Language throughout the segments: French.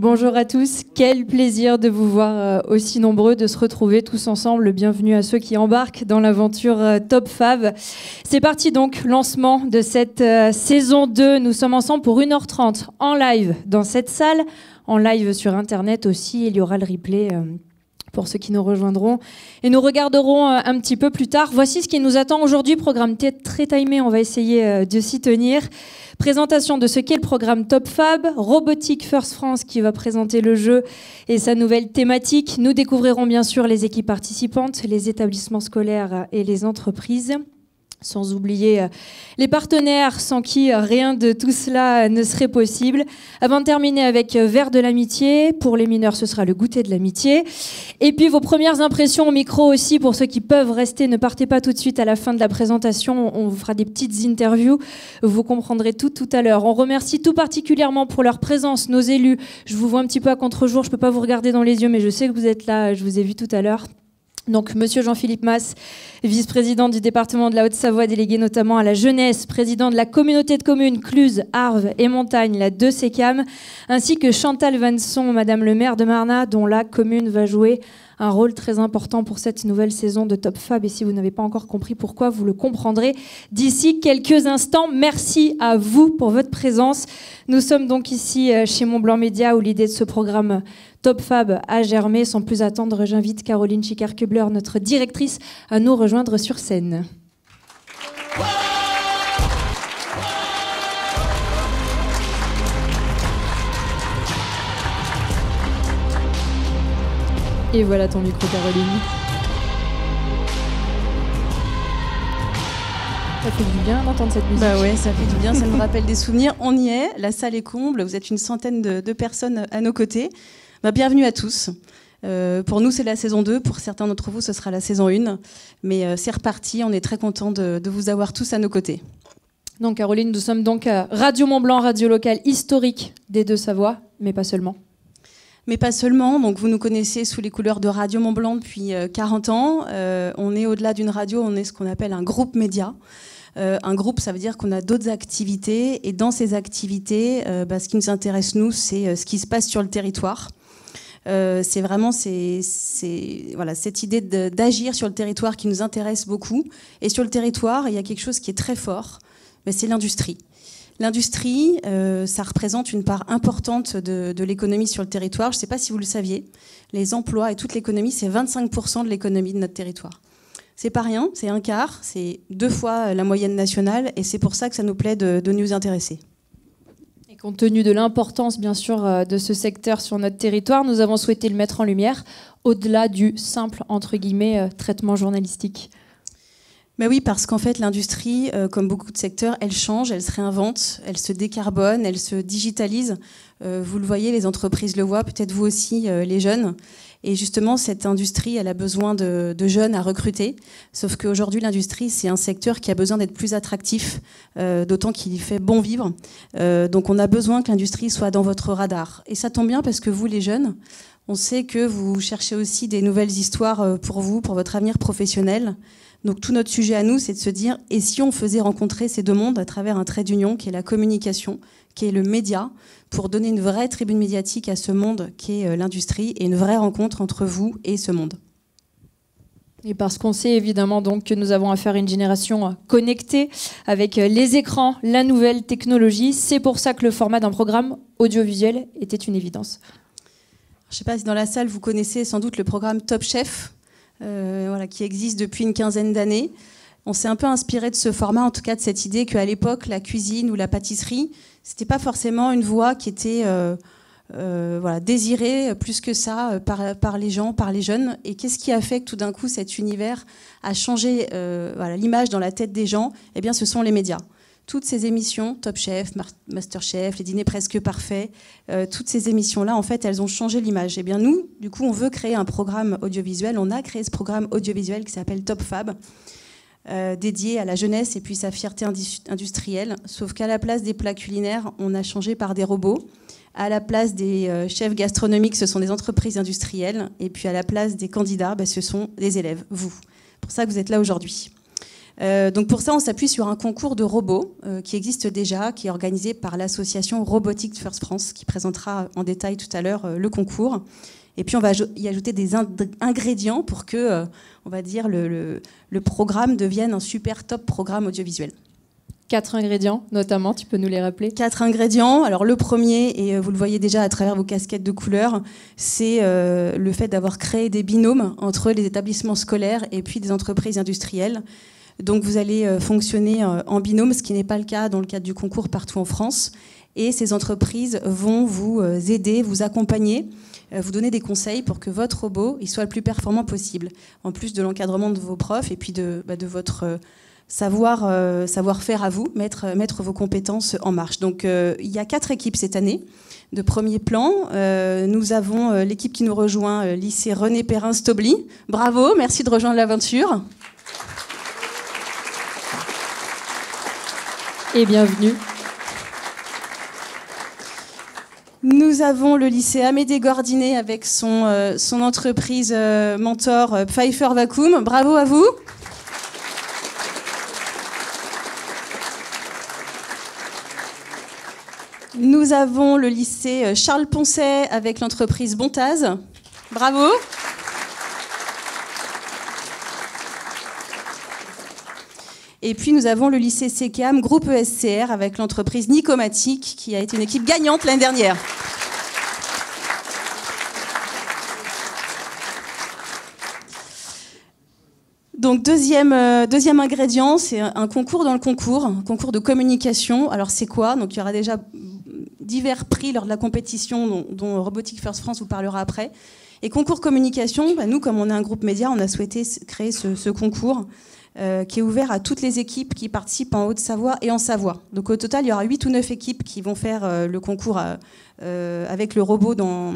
Bonjour à tous, quel plaisir de vous voir aussi nombreux, de se retrouver tous ensemble. Bienvenue à ceux qui embarquent dans l'aventure Top Fab. C'est parti donc, lancement de cette saison 2. Nous sommes ensemble pour 1h30 en live dans cette salle, en live sur Internet aussi. Il y aura le replay pour ceux qui nous rejoindront. Et nous regarderons un petit peu plus tard. Voici ce qui nous attend aujourd'hui. Programme très timé, on va essayer de s'y tenir. Présentation de ce qu'est le programme Top Fab, Robotique First France qui va présenter le jeu et sa nouvelle thématique. Nous découvrirons bien sûr les équipes participantes, les établissements scolaires et les entreprises. Sans oublier les partenaires sans qui rien de tout cela ne serait possible. Avant de terminer avec Verre de l'amitié, pour les mineurs ce sera le goûter de l'amitié. Et puis vos premières impressions au micro aussi, pour ceux qui peuvent rester, ne partez pas tout de suite à la fin de la présentation, on vous fera des petites interviews, vous comprendrez tout à l'heure. On remercie tout particulièrement pour leur présence, nos élus. Je vous vois un petit peu à contre-jour, je ne peux pas vous regarder dans les yeux, mais je sais que vous êtes là, je vous ai vu tout à l'heure. Donc, Monsieur Jean-Philippe Mas, vice-président du département de la Haute-Savoie, délégué notamment à la jeunesse, président de la communauté de communes Cluse, Arves et Montagne, la 2CECAM, ainsi que Chantal Vanson, Madame le maire de Marnat, dont la commune va jouer un rôle très important pour cette nouvelle saison de Top Fab. Et si vous n'avez pas encore compris pourquoi, vous le comprendrez d'ici quelques instants. Merci à vous pour votre présence. Nous sommes donc ici chez Montblanc Média où l'idée de ce programme Top Fab a germé. Sans plus attendre, j'invite Caroline Schicard-Kubler, notre directrice, à nous rejoindre sur scène. Et voilà ton micro, Caroline. Ça fait du bien d'entendre cette musique. Bah ouais, ça fait du bien, ça me rappelle des souvenirs. On y est, la salle est comble, vous êtes une centaine de personnes à nos côtés. Bah, bienvenue à tous. Pour nous, c'est la saison 2. Pour certains d'entre vous, ce sera la saison 1. Mais c'est reparti, on est très contents de vous avoir tous à nos côtés. Donc Caroline, nous sommes donc à Radio Mont-Blanc, radio locale historique des Deux-Savoies, mais pas seulement. Mais pas seulement, donc vous nous connaissez sous les couleurs de Radio Mont-Blanc depuis 40 ans. On est au-delà d'une radio, on est ce qu'on appelle un groupe média. Un groupe, ça veut dire qu'on a d'autres activités. Et dans ces activités, ce qui nous intéresse, nous, c'est ce qui se passe sur le territoire. C'est vraiment voilà, cette idée d'agir sur le territoire qui nous intéresse beaucoup. Et sur le territoire, il y a quelque chose qui est très fort, mais c'est l'industrie. L'industrie, ça représente une part importante de l'économie sur le territoire. Je ne sais pas si vous le saviez, les emplois et toute l'économie, c'est 25% de l'économie de notre territoire. C'est pas rien, c'est un quart, c'est 2 fois la moyenne nationale, et c'est pour ça que ça nous plaît de nous intéresser. Et compte tenu de l'importance, bien sûr, de ce secteur sur notre territoire, nous avons souhaité le mettre en lumière, au-delà du simple, entre guillemets, traitement journalistique. Mais oui, parce qu'en fait, l'industrie, comme beaucoup de secteurs, elle change, elle se réinvente, elle se décarbone, elle se digitalise. Vous le voyez, les entreprises le voient, peut-être vous aussi, les jeunes. Et justement, cette industrie, elle a besoin de jeunes à recruter. Sauf qu'aujourd'hui, l'industrie, c'est un secteur qui a besoin d'être plus attractif, d'autant qu'il y fait bon vivre. Donc on a besoin que l'industrie soit dans votre radar. Et ça tombe bien parce que vous, les jeunes, on sait que vous cherchez aussi des nouvelles histoires pour vous, pour votre avenir professionnel. Donc tout notre sujet à nous, c'est de se dire, et si on faisait rencontrer ces deux mondes à travers un trait d'union qui est la communication, qui est le média, pour donner une vraie tribune médiatique à ce monde qui est l'industrie, et une vraie rencontre entre vous et ce monde. Et parce qu'on sait évidemment donc que nous avons affaire à une génération connectée avec les écrans, la nouvelle technologie, c'est pour ça que le format d'un programme audiovisuel était une évidence. Je ne sais pas si dans la salle vous connaissez sans doute le programme Top Chef, qui existe depuis une quinzaine d'années. On s'est un peu inspiré de ce format, en tout cas de cette idée qu'à l'époque, la cuisine ou la pâtisserie, c'était pas forcément une voie qui était désirée plus que ça par les gens, par les jeunes. Et qu'est-ce qui a fait que tout d'un coup cet univers a changé l'image dans la tête des gens? Eh bien, ce sont les médias. Toutes ces émissions, Top Chef, Master Chef, les dîners presque parfaits, toutes ces émissions-là, en fait, elles ont changé l'image. Eh bien, nous, du coup, on veut créer un programme audiovisuel. On a créé ce programme audiovisuel qui s'appelle Top Fab, dédié à la jeunesse et puis sa fierté industrielle. Sauf qu'à la place des plats culinaires, on a changé par des robots. À la place des chefs gastronomiques, ce sont des entreprises industrielles. Et puis à la place des candidats, ce sont des élèves, vous. C'est pour ça que vous êtes là aujourd'hui. Donc pour ça, on s'appuie sur un concours de robots qui existe déjà, qui est organisé par l'association Robotics First France, qui présentera en détail tout à l'heure le concours. Et puis on va y ajouter des ingrédients pour que, on va dire, le programme devienne un super top programme audiovisuel. 4 ingrédients, notamment, tu peux nous les rappeler? 4 ingrédients. Alors le premier, et vous le voyez déjà à travers vos casquettes de couleurs, c'est le fait d'avoir créé des binômes entre les établissements scolaires et puis des entreprises industrielles. Donc vous allez fonctionner en binôme, ce qui n'est pas le cas dans le cadre du concours partout en France. Et ces entreprises vont vous aider, vous accompagner, vous donner des conseils pour que votre robot il soit le plus performant possible, en plus de l'encadrement de vos profs et puis de votre savoir-faire à vous, mettre vos compétences en marche. Donc il y a 4 équipes cette année. De premier plan, nous avons l'équipe qui nous rejoint, lycée René Perrin-Stobli. Bravo, merci de rejoindre l'aventure. Et bienvenue. Nous avons le lycée Amédée Gordinet avec son entreprise mentor Pfeiffer Vacuum. Bravo à vous. Nous avons le lycée Charles Poncet avec l'entreprise Bontaz. Bravo. Et puis nous avons le lycée SECAM, groupe ESCR, avec l'entreprise Nicomatic, qui a été une équipe gagnante l'année dernière. Donc deuxième ingrédient, c'est un concours dans le concours, un concours de communication. Alors c'est quoi? Donc il y aura déjà divers prix lors de la compétition dont Robotics First France vous parlera après. Et concours communication, nous comme on est un groupe média, on a souhaité créer ce concours qui est ouvert à toutes les équipes qui participent en Haute-Savoie et en Savoie. Donc au total, il y aura 8 ou 9 équipes qui vont faire le concours avec le robot dans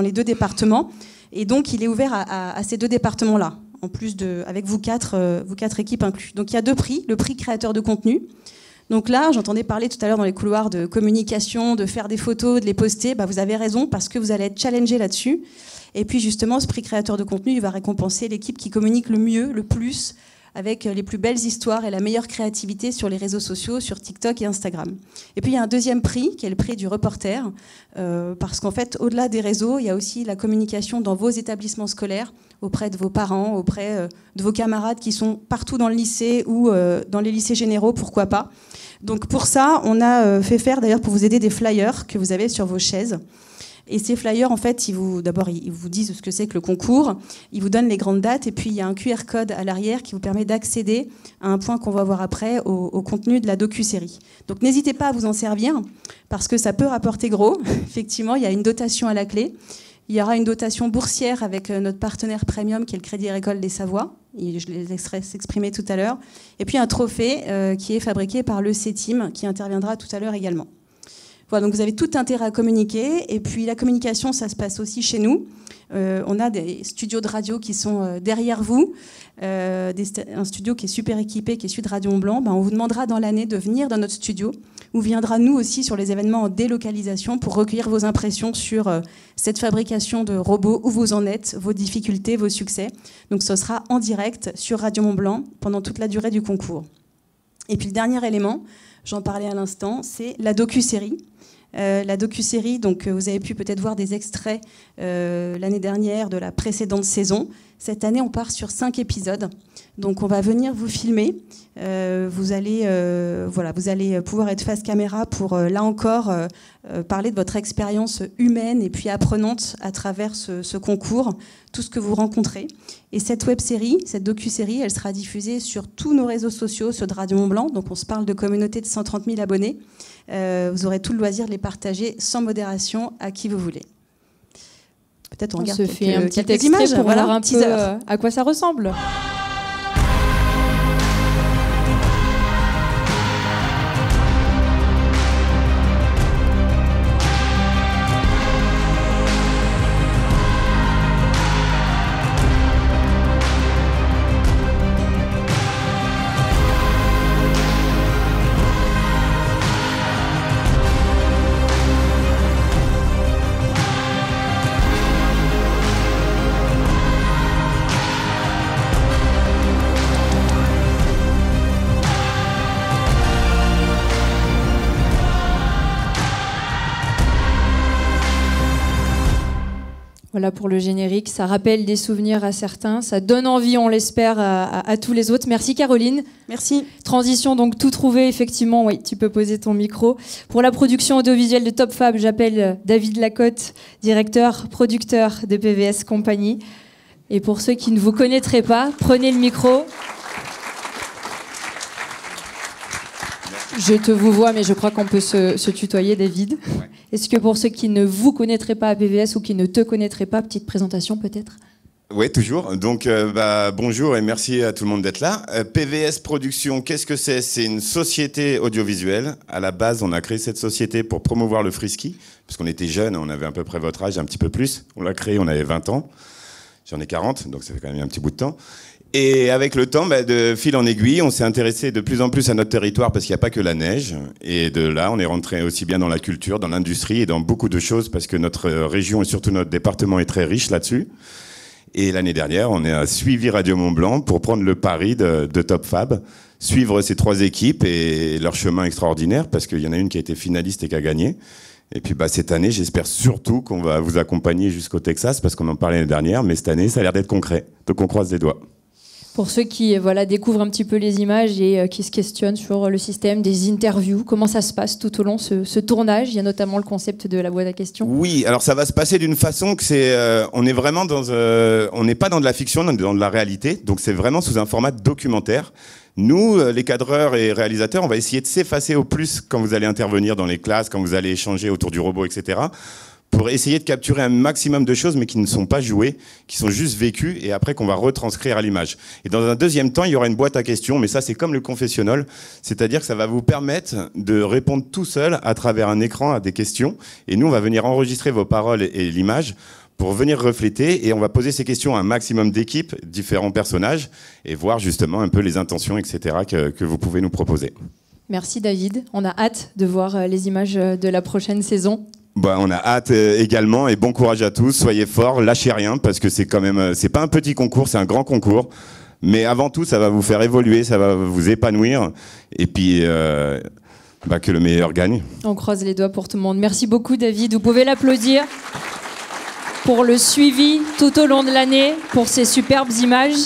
les 2 départements. Et donc il est ouvert à ces 2 départements-là, en plus avec vous quatre équipes inclus. Donc il y a 2 prix, le prix créateur de contenu. Donc là, j'entendais parler tout à l'heure dans les couloirs de communication, de faire des photos, de les poster. Vous avez raison, parce que vous allez être challengé là-dessus. Et puis justement, ce prix créateur de contenu, il va récompenser l'équipe qui communique le mieux, le plus, avec les plus belles histoires et la meilleure créativité sur les réseaux sociaux, sur TikTok et Instagram. Et puis il y a un deuxième prix, qui est le prix du reporter, parce qu'en fait, au-delà des réseaux, il y a aussi la communication dans vos établissements scolaires, auprès de vos parents, auprès de vos camarades qui sont partout dans le lycée ou dans les lycées généraux, pourquoi pas. Donc pour ça, on a fait faire, d'ailleurs pour vous aider, des flyers que vous avez sur vos chaises. Et ces flyers, en fait, ils vous disent ce que c'est que le concours, ils vous donnent les grandes dates, et puis il y a un QR code à l'arrière qui vous permet d'accéder à un point qu'on va voir après, au contenu de la docu-série. Donc n'hésitez pas à vous en servir, parce que ça peut rapporter gros. Effectivement, il y a une dotation à la clé. Il y aura une dotation boursière avec notre partenaire premium, qui est le Crédit Agricole des Savoies. Je les laisserai s'exprimer tout à l'heure. Et puis un trophée qui est fabriqué par le C-Team, qui interviendra tout à l'heure également. Voilà, donc vous avez tout intérêt à communiquer. Et puis la communication, ça se passe aussi chez nous. On a des studios de radio qui sont derrière vous. Un studio qui est super équipé, qui est celui de Radio Mont-Blanc. On vous demandera dans l'année de venir dans notre studio, où viendra nous aussi sur les événements en délocalisation pour recueillir vos impressions sur cette fabrication de robots, où vous en êtes, vos difficultés, vos succès. Donc ce sera en direct sur Radio Mont-Blanc pendant toute la durée du concours. Et puis le dernier élément, j'en parlais à l'instant, c'est la docu-série. La docu-série, donc vous avez pu peut-être voir des extraits l'année dernière de la précédente saison. Cette année, on part sur 5 épisodes. Donc on va venir vous filmer. Vous allez pouvoir être face caméra pour, là encore, parler de votre expérience humaine et puis apprenante à travers ce concours, tout ce que vous rencontrez. Et cette web-série, cette docu-série, elle sera diffusée sur tous nos réseaux sociaux, ceux de Radio Mont-Blanc. Donc on se parle de communauté de 130 000 abonnés. Vous aurez tout le loisir de les partager sans modération à qui vous voulez. Peut-être on regarde se fait un petit quelques extrait images pour voir un peu teaser. À quoi ça ressemble. Voilà pour le générique, ça rappelle des souvenirs à certains, ça donne envie, on l'espère, à tous les autres. Merci Caroline. Merci. Transition donc tout trouvé, effectivement, oui, tu peux poser ton micro. Pour la production audiovisuelle de Top Fab, j'appelle David Lacotte, directeur, producteur de PVS Compagnie. Et pour ceux qui ne vous connaîtraient pas, prenez le micro. Je te vous vois, mais je crois qu'on peut se tutoyer, David. Ouais. Est-ce que pour ceux qui ne vous connaîtraient pas à PVS ou qui ne te connaîtraient pas, petite présentation peut-être ? Oui, toujours. Donc, bonjour et merci à tout le monde d'être là. PVS Production, qu'est-ce que c'est ? C'est une société audiovisuelle. À la base, on a créé cette société pour promouvoir le free-ski, parce qu'on était jeunes, on avait à peu près votre âge, un petit peu plus. On l'a créé, on avait 20 ans. J'en ai 40, donc ça fait quand même un petit bout de temps. Et avec le temps, de fil en aiguille, on s'est intéressé de plus en plus à notre territoire parce qu'il n'y a pas que la neige. Et de là, on est rentré aussi bien dans la culture, dans l'industrie et dans beaucoup de choses parce que notre région et surtout notre département est très riche là-dessus. Et l'année dernière, on a suivi Radio Mont-Blanc pour prendre le pari de Top Fab, suivre ces 3 équipes et leur chemin extraordinaire parce qu'il y en a une qui a été finaliste et qui a gagné. Et puis cette année, j'espère surtout qu'on va vous accompagner jusqu'au Texas parce qu'on en parlait l'année dernière, mais cette année, ça a l'air d'être concret. Donc on croise les doigts. Pour ceux qui découvrent un petit peu les images et qui se questionnent sur le système des interviews, comment ça se passe tout au long ce tournage ? Il y a notamment le concept de la boîte à questions. Oui, alors ça va se passer d'une façon que on est vraiment on n'est pas dans de la fiction, on est dans de la réalité. Donc c'est vraiment sous un format documentaire. Nous, les cadreurs et réalisateurs, on va essayer de s'effacer au plus quand vous allez intervenir dans les classes, quand vous allez échanger autour du robot, etc., pour essayer de capturer un maximum de choses, mais qui ne sont pas jouées, qui sont juste vécues, et après qu'on va retranscrire à l'image. Et dans un deuxième temps, il y aura une boîte à questions, mais ça, c'est comme le confessionnal, c'est-à-dire que ça va vous permettre de répondre tout seul à travers un écran à des questions, et nous, on va venir enregistrer vos paroles et l'image pour venir refléter, et on va poser ces questions à un maximum d'équipes, différents personnages, et voir justement un peu les intentions, etc., que vous pouvez nous proposer. Merci David, on a hâte de voir les images de la prochaine saison. On a hâte également, et bon courage à tous, soyez forts, lâchez rien, parce que c'est quand même, c'est pas un petit concours, c'est un grand concours, mais avant tout, ça va vous faire évoluer, ça va vous épanouir, et puis que le meilleur gagne. On croise les doigts pour tout le monde. Merci beaucoup David, vous pouvez l'applaudir pour le suivi tout au long de l'année, pour ces superbes images.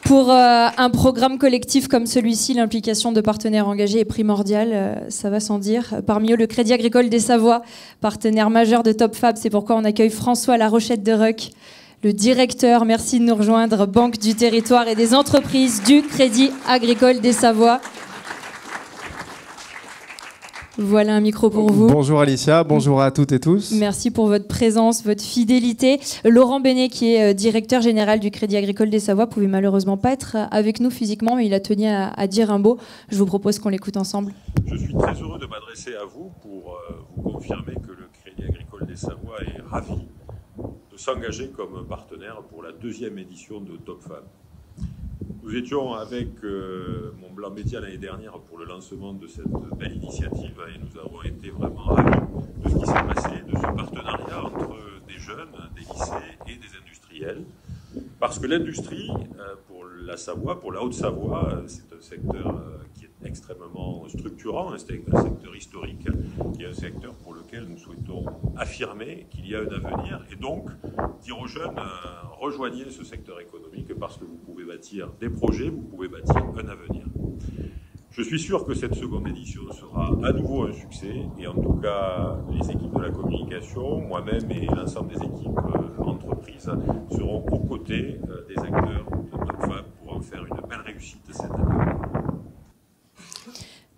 Pour un programme collectif comme celui-ci, l'implication de partenaires engagés est primordiale, ça va sans dire. Parmi eux, le Crédit Agricole des Savoies, partenaire majeur de Top Fab. C'est pourquoi on accueille François Larochette de Ruck, le directeur, merci de nous rejoindre, Banque du Territoire et des entreprises du Crédit Agricole des Savoies. Voilà un micro pour vous. Bonjour Alicia, bonjour à toutes et tous. Merci pour votre présence, votre fidélité. Laurent Bénet, qui est directeur général du Crédit Agricole des Savoies, pouvait malheureusement pas être avec nous physiquement, mais il a tenu à dire un mot. Je vous propose qu'on l'écoute ensemble. Je suis très heureux de m'adresser à vous pour vous confirmer que le Crédit Agricole des Savoies est ravi de s'engager comme partenaire pour la 2e édition de Top Fab. Nous étions avec Mont-Blanc Média l'année dernière pour le lancement de cette belle initiative et nous avons été vraiment ravis de ce qui s'est passé, de ce partenariat entre des jeunes, des lycées et des industriels. Parce que l'industrie, pour la Savoie, pour la Haute-Savoie, c'est un secteur qui est extrêmement structurant, un secteur historique, qui est un secteur pour lequel nous souhaitons affirmer qu'il y a un avenir et donc dire aux jeunes, rejoignez ce secteur économique parce que vous pouvez bâtir des projets, vous pouvez bâtir un avenir. Je suis sûr que cette seconde édition sera à nouveau un succès et en tout cas les équipes de la communication, moi-même et l'ensemble des équipes entreprises seront aux côtés des acteurs de Top Fab pour en faire une belle réussite cette année.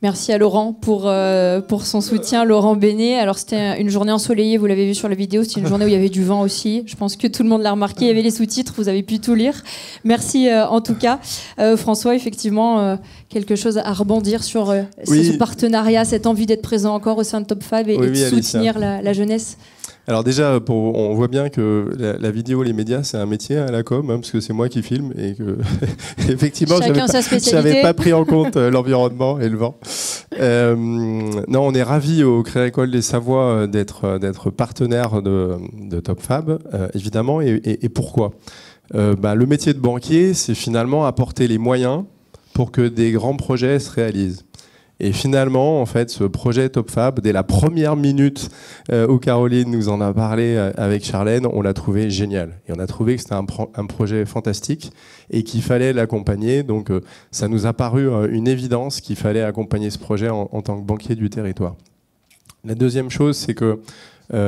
Merci à Laurent pour son soutien, Laurent Bénet. Alors c'était une journée ensoleillée, vous l'avez vu sur la vidéo, c'était une journée où il y avait du vent aussi. Je pense que tout le monde l'a remarqué, il y avait les sous-titres, vous avez pu tout lire. Merci en tout cas. François, effectivement, quelque chose à rebondir sur ce partenariat, cette envie d'être présent encore au sein de Top Fab et de soutenir la jeunesse. Alors déjà, on voit bien que la vidéo, les médias, c'est un métier à la com, parce que c'est moi qui filme et que effectivement, je n'avais pas pris en compte l'environnement et le vent. Non, on est ravis au Crédit Agricole des Savoies d'être partenaire de Top Fab, évidemment. Et pourquoi le métier de banquier, c'est finalement apporter les moyens pour que des grands projets se réalisent. Et finalement, en fait, ce projet TopFab, dès la première minute où Caroline nous en a parlé avec Charlène, on l'a trouvé génial. Et on a trouvé que c'était un projet fantastique et qu'il fallait l'accompagner. Donc, ça nous a paru une évidence qu'il fallait accompagner ce projet en tant que banquier du territoire. La deuxième chose, c'est que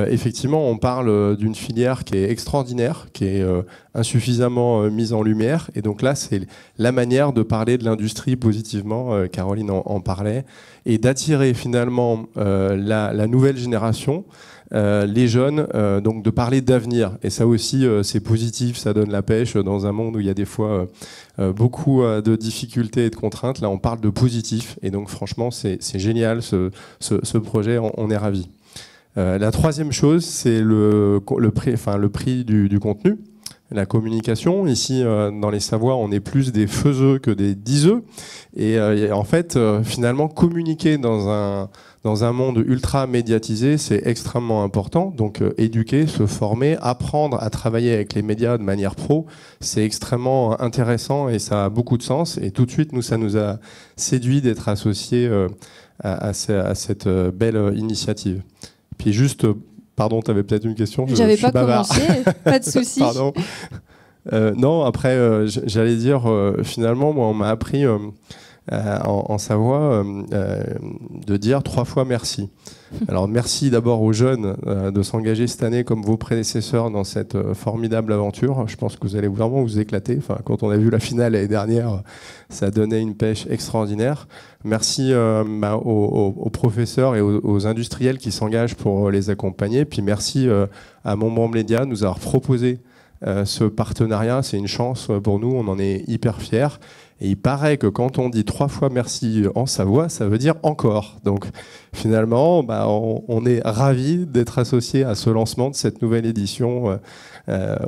effectivement, on parle d'une filière qui est extraordinaire, qui est insuffisamment mise en lumière. Et donc là, c'est la manière de parler de l'industrie positivement, Caroline en parlait, et d'attirer finalement la nouvelle génération, les jeunes, donc de parler d'avenir. Et ça aussi, c'est positif, ça donne la pêche dans un monde où il y a des fois beaucoup de difficultés et de contraintes. Là, on parle de positif. Et donc, franchement, c'est génial, ce projet, on est ravis. La troisième chose, c'est le prix du contenu, la communication. Ici, dans les Savoies, on est plus des faiseux que des diseux. Et en fait, finalement, communiquer dans un monde ultra médiatisé, c'est extrêmement important. Donc, éduquer, se former, apprendre à travailler avec les médias de manière pro, c'est extrêmement intéressant et ça a beaucoup de sens. Et tout de suite, ça nous a séduit d'être associés à cette belle initiative. Puis juste, pardon, tu avais peut-être une question. J'avais pas commencé, pas de souci. Pardon. Non, après, j'allais dire, finalement, moi, on m'a appris en Savoie de dire 3 fois merci. Alors, merci d'abord aux jeunes de s'engager cette année comme vos prédécesseurs dans cette formidable aventure. Je pense que vous allez vraiment vous éclater. Enfin, quand on a vu la finale l'année dernière, ça donnait une pêche extraordinaire. Merci aux professeurs et aux industriels qui s'engagent pour les accompagner. Puis merci à Montbron Média de nous avoir proposé ce partenariat. C'est une chance pour nous, on en est hyper fiers. Et il paraît que quand on dit 3 fois merci en Savoie, ça veut dire encore. Donc finalement, on est ravis d'être associés à ce lancement de cette nouvelle édition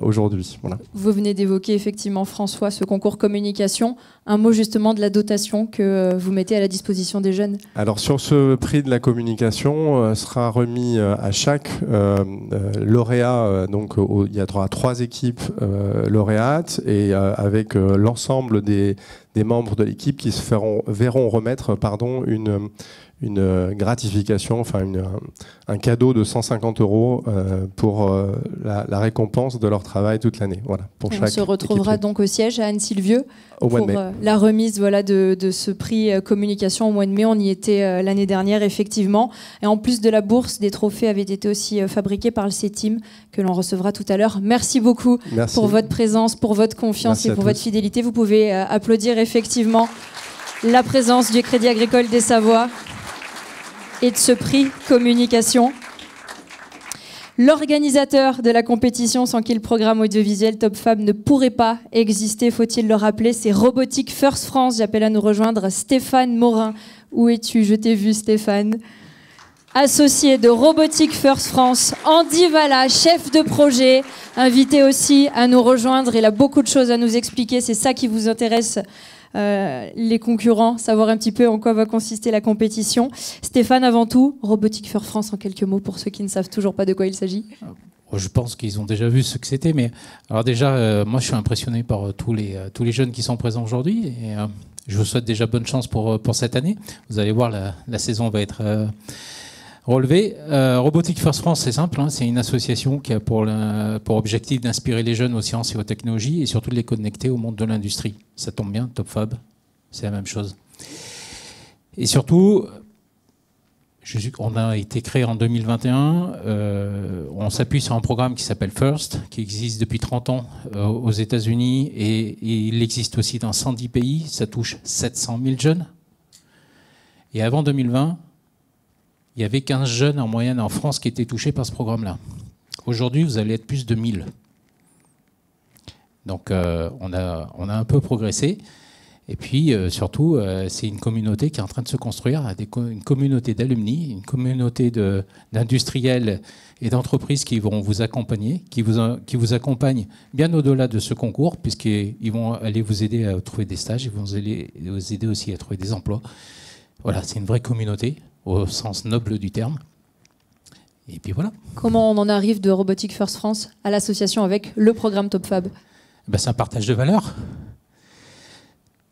aujourd'hui. Voilà. Vous venez d'évoquer effectivement, François, ce concours communication. Un mot justement de la dotation que vous mettez à la disposition des jeunes. Alors sur ce prix de la communication sera remis à chaque lauréat. Donc il y aura 3 équipes lauréates et avec l'ensemble des membres de l'équipe qui verront remettre une gratification, enfin un cadeau de 150 € pour la récompense de leur travail toute l'année. Voilà, pour chaque on se retrouvera équipe. donc au siège à Anne-Sylvieux pour la remise de ce prix communication au mois de mai. On y était l'année dernière, effectivement. Et en plus de la bourse, des trophées avaient été aussi fabriqués par le CETIM, que l'on recevra tout à l'heure. Merci beaucoup pour votre présence, pour votre confiance et pour votre fidélité. Vous pouvez applaudir effectivement la présence du Crédit Agricole des Savoies et de ce prix communication. L'organisateur de la compétition sans qui le programme audiovisuel TopFab ne pourrait pas exister, faut-il le rappeler, c'est Robotique First France. J'appelle à nous rejoindre Stéphane Morin. Où es-tu? Je t'ai vu, Stéphane. Associé de Robotique First France, Andy Valla, chef de projet, invité aussi à nous rejoindre. Il a beaucoup de choses à nous expliquer, c'est ça qui vous intéresse, les concurrents, savoir un petit peu en quoi va consister la compétition. Stéphane, avant tout, Robotique First France en quelques mots pour ceux qui ne savent toujours pas de quoi il s'agit. Je pense qu'ils ont déjà vu ce que c'était, mais alors déjà, moi je suis impressionné par tous les jeunes qui sont présents aujourd'hui et je vous souhaite déjà bonne chance pour cette année. Vous allez voir, la saison va être relevée. Robotique First France, c'est simple, hein, c'est une association qui a pour objectif d'inspirer les jeunes aux sciences et aux technologies et surtout de les connecter au monde de l'industrie. Ça tombe bien, TopFab, c'est la même chose. Et surtout, on a été créé en 2021, on s'appuie sur un programme qui s'appelle FIRST, qui existe depuis 30 ans aux États-Unis et il existe aussi dans 110 pays, ça touche 700 000 jeunes. Et avant 2020, il y avait 15 jeunes en moyenne en France qui étaient touchés par ce programme-là. Aujourd'hui, vous allez être plus de 1000. Donc on a un peu progressé. Et puis surtout, c'est une communauté qui est en train de se construire, une communauté d'alumni, une communauté d'industriels et d'entreprises qui vont vous accompagner, qui vous accompagnent bien au-delà de ce concours, puisqu'ils vont aller vous aider à trouver des stages, ils vont vous aider aussi à trouver des emplois. Voilà, c'est une vraie communauté, au sens noble du terme. Et puis voilà. Comment on en arrive de Robotique First France à l'association avec le programme TopFab ? C'est un partage de valeurs.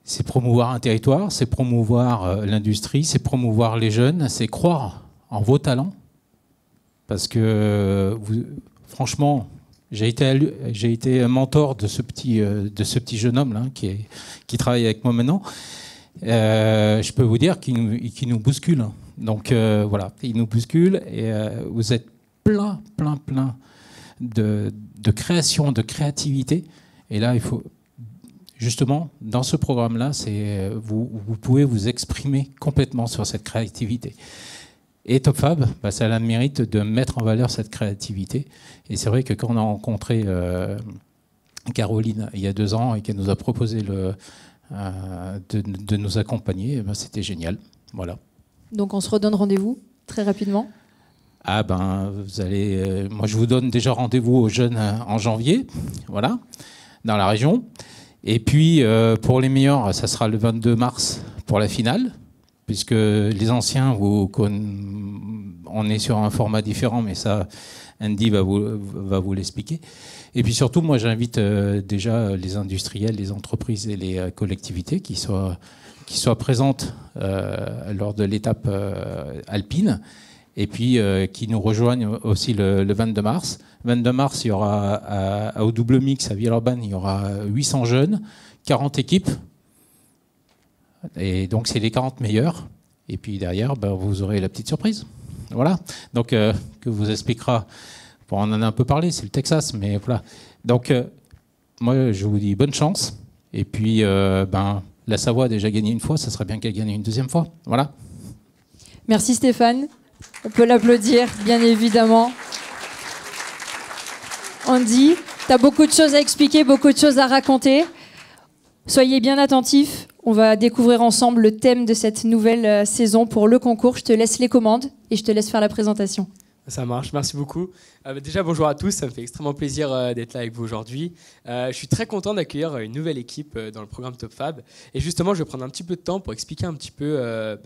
c'est promouvoir un territoire, c'est promouvoir l'industrie, c'est promouvoir les jeunes, c'est croire en vos talents. Parce que, franchement, j'ai été mentor de ce petit jeune homme là, qui travaille avec moi maintenant. Je peux vous dire qu'il nous bouscule. Donc voilà, il nous bouscule et vous êtes plein de création, de créativité. Et là, il faut... Justement, dans ce programme-là, vous pouvez vous exprimer complètement sur cette créativité. Et TopFab, ça a le mérite de mettre en valeur cette créativité. Et c'est vrai que quand on a rencontré Caroline il y a 2 ans et qu'elle nous a proposé de nous accompagner, c'était génial. Voilà. Donc on se redonne rendez-vous très rapidement. Vous allez. Moi, je vous donne déjà rendez-vous aux jeunes en janvier, voilà, dans la région. Et puis, pour les meilleurs, ça sera le 22 mars pour la finale, puisque les anciens, on est sur un format différent, mais ça, Andy va vous l'expliquer. Et puis surtout, moi, j'invite déjà les industriels, les entreprises et les collectivités qui soient présentes lors de l'étape alpine, et puis qui nous rejoignent aussi le 22 mars. 22 mars, il y aura au Double Mix à Villeurbanne, il y aura 800 jeunes, 40 équipes. Et donc, c'est les 40 meilleurs. Et puis derrière, vous aurez la petite surprise. Voilà. Donc, que vous expliquera. Bon, on en a un peu parlé, c'est le Texas, mais voilà. Donc, moi, je vous dis bonne chance. Et puis, la Savoie a déjà gagné une fois, ça serait bien qu'elle gagne une deuxième fois. Voilà. Merci Stéphane. On peut l'applaudir, bien évidemment. Andy, tu as beaucoup de choses à expliquer, beaucoup de choses à raconter. Soyez bien attentifs. On va découvrir ensemble le thème de cette nouvelle saison pour le concours. Je te laisse les commandes et je te laisse faire la présentation. Ça marche, merci beaucoup. Déjà, bonjour à tous, ça me fait extrêmement plaisir d'être là avec vous aujourd'hui. Je suis très content d'accueillir une nouvelle équipe dans le programme TopFab. Et justement, je vais prendre un petit peu de temps pour expliquer un petit peu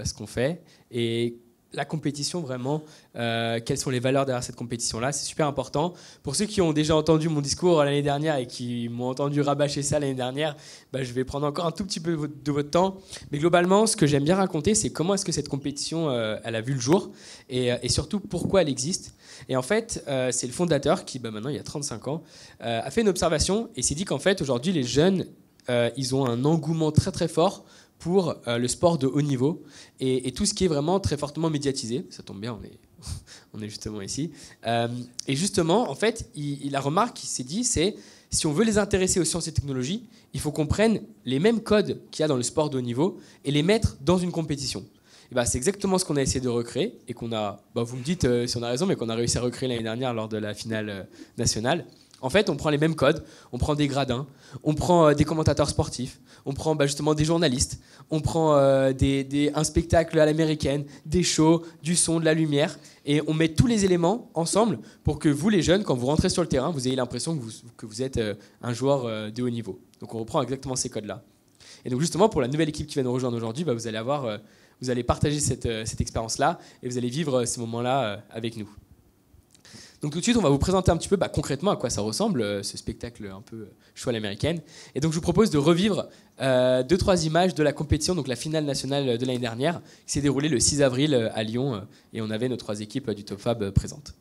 ce qu'on fait et la compétition vraiment, quelles sont les valeurs derrière cette compétition-là, c'est super important. Pour ceux qui ont déjà entendu mon discours l'année dernière et qui m'ont entendu rabâcher ça l'année dernière, je vais prendre encore un tout petit peu de votre temps. Mais globalement, ce que j'aime bien raconter, c'est comment est-ce que cette compétition elle a vu le jour et surtout pourquoi elle existe. Et en fait, c'est le fondateur qui, maintenant il y a 35 ans, a fait une observation et s'est dit qu'en fait, aujourd'hui, les jeunes, ils ont un engouement très très fort pour le sport de haut niveau et tout ce qui est vraiment très fortement médiatisé. Ça tombe bien, on est justement ici. Et justement, en fait, la remarque qu'il s'est dit, c'est si on veut les intéresser aux sciences et technologies, il faut qu'on prenne les mêmes codes qu'il y a dans le sport de haut niveau et les mettre dans une compétition. Et c'est exactement ce qu'on a essayé de recréer et qu'on a, vous me dites si on a raison, mais qu'on a réussi à recréer l'année dernière lors de la finale nationale. En fait, on prend les mêmes codes, on prend des gradins, on prend des commentateurs sportifs, on prend justement des journalistes, on prend un spectacle à l'américaine, des shows, du son, de la lumière, et on met tous les éléments ensemble pour que vous, les jeunes, quand vous rentrez sur le terrain, vous ayez l'impression que vous êtes un joueur de haut niveau. Donc on reprend exactement ces codes-là. Et donc justement, pour la nouvelle équipe qui va nous rejoindre aujourd'hui, vous allez partager cette expérience-là et vous allez vivre ces moments-là avec nous. Donc tout de suite, on va vous présenter un petit peu concrètement à quoi ça ressemble, ce spectacle un peu show à l'américaine. Et donc je vous propose de revivre 2-3 images de la compétition, donc la finale nationale de l'année dernière, qui s'est déroulée le 6 avril à Lyon, et on avait nos 3 équipes du TopFab présentes.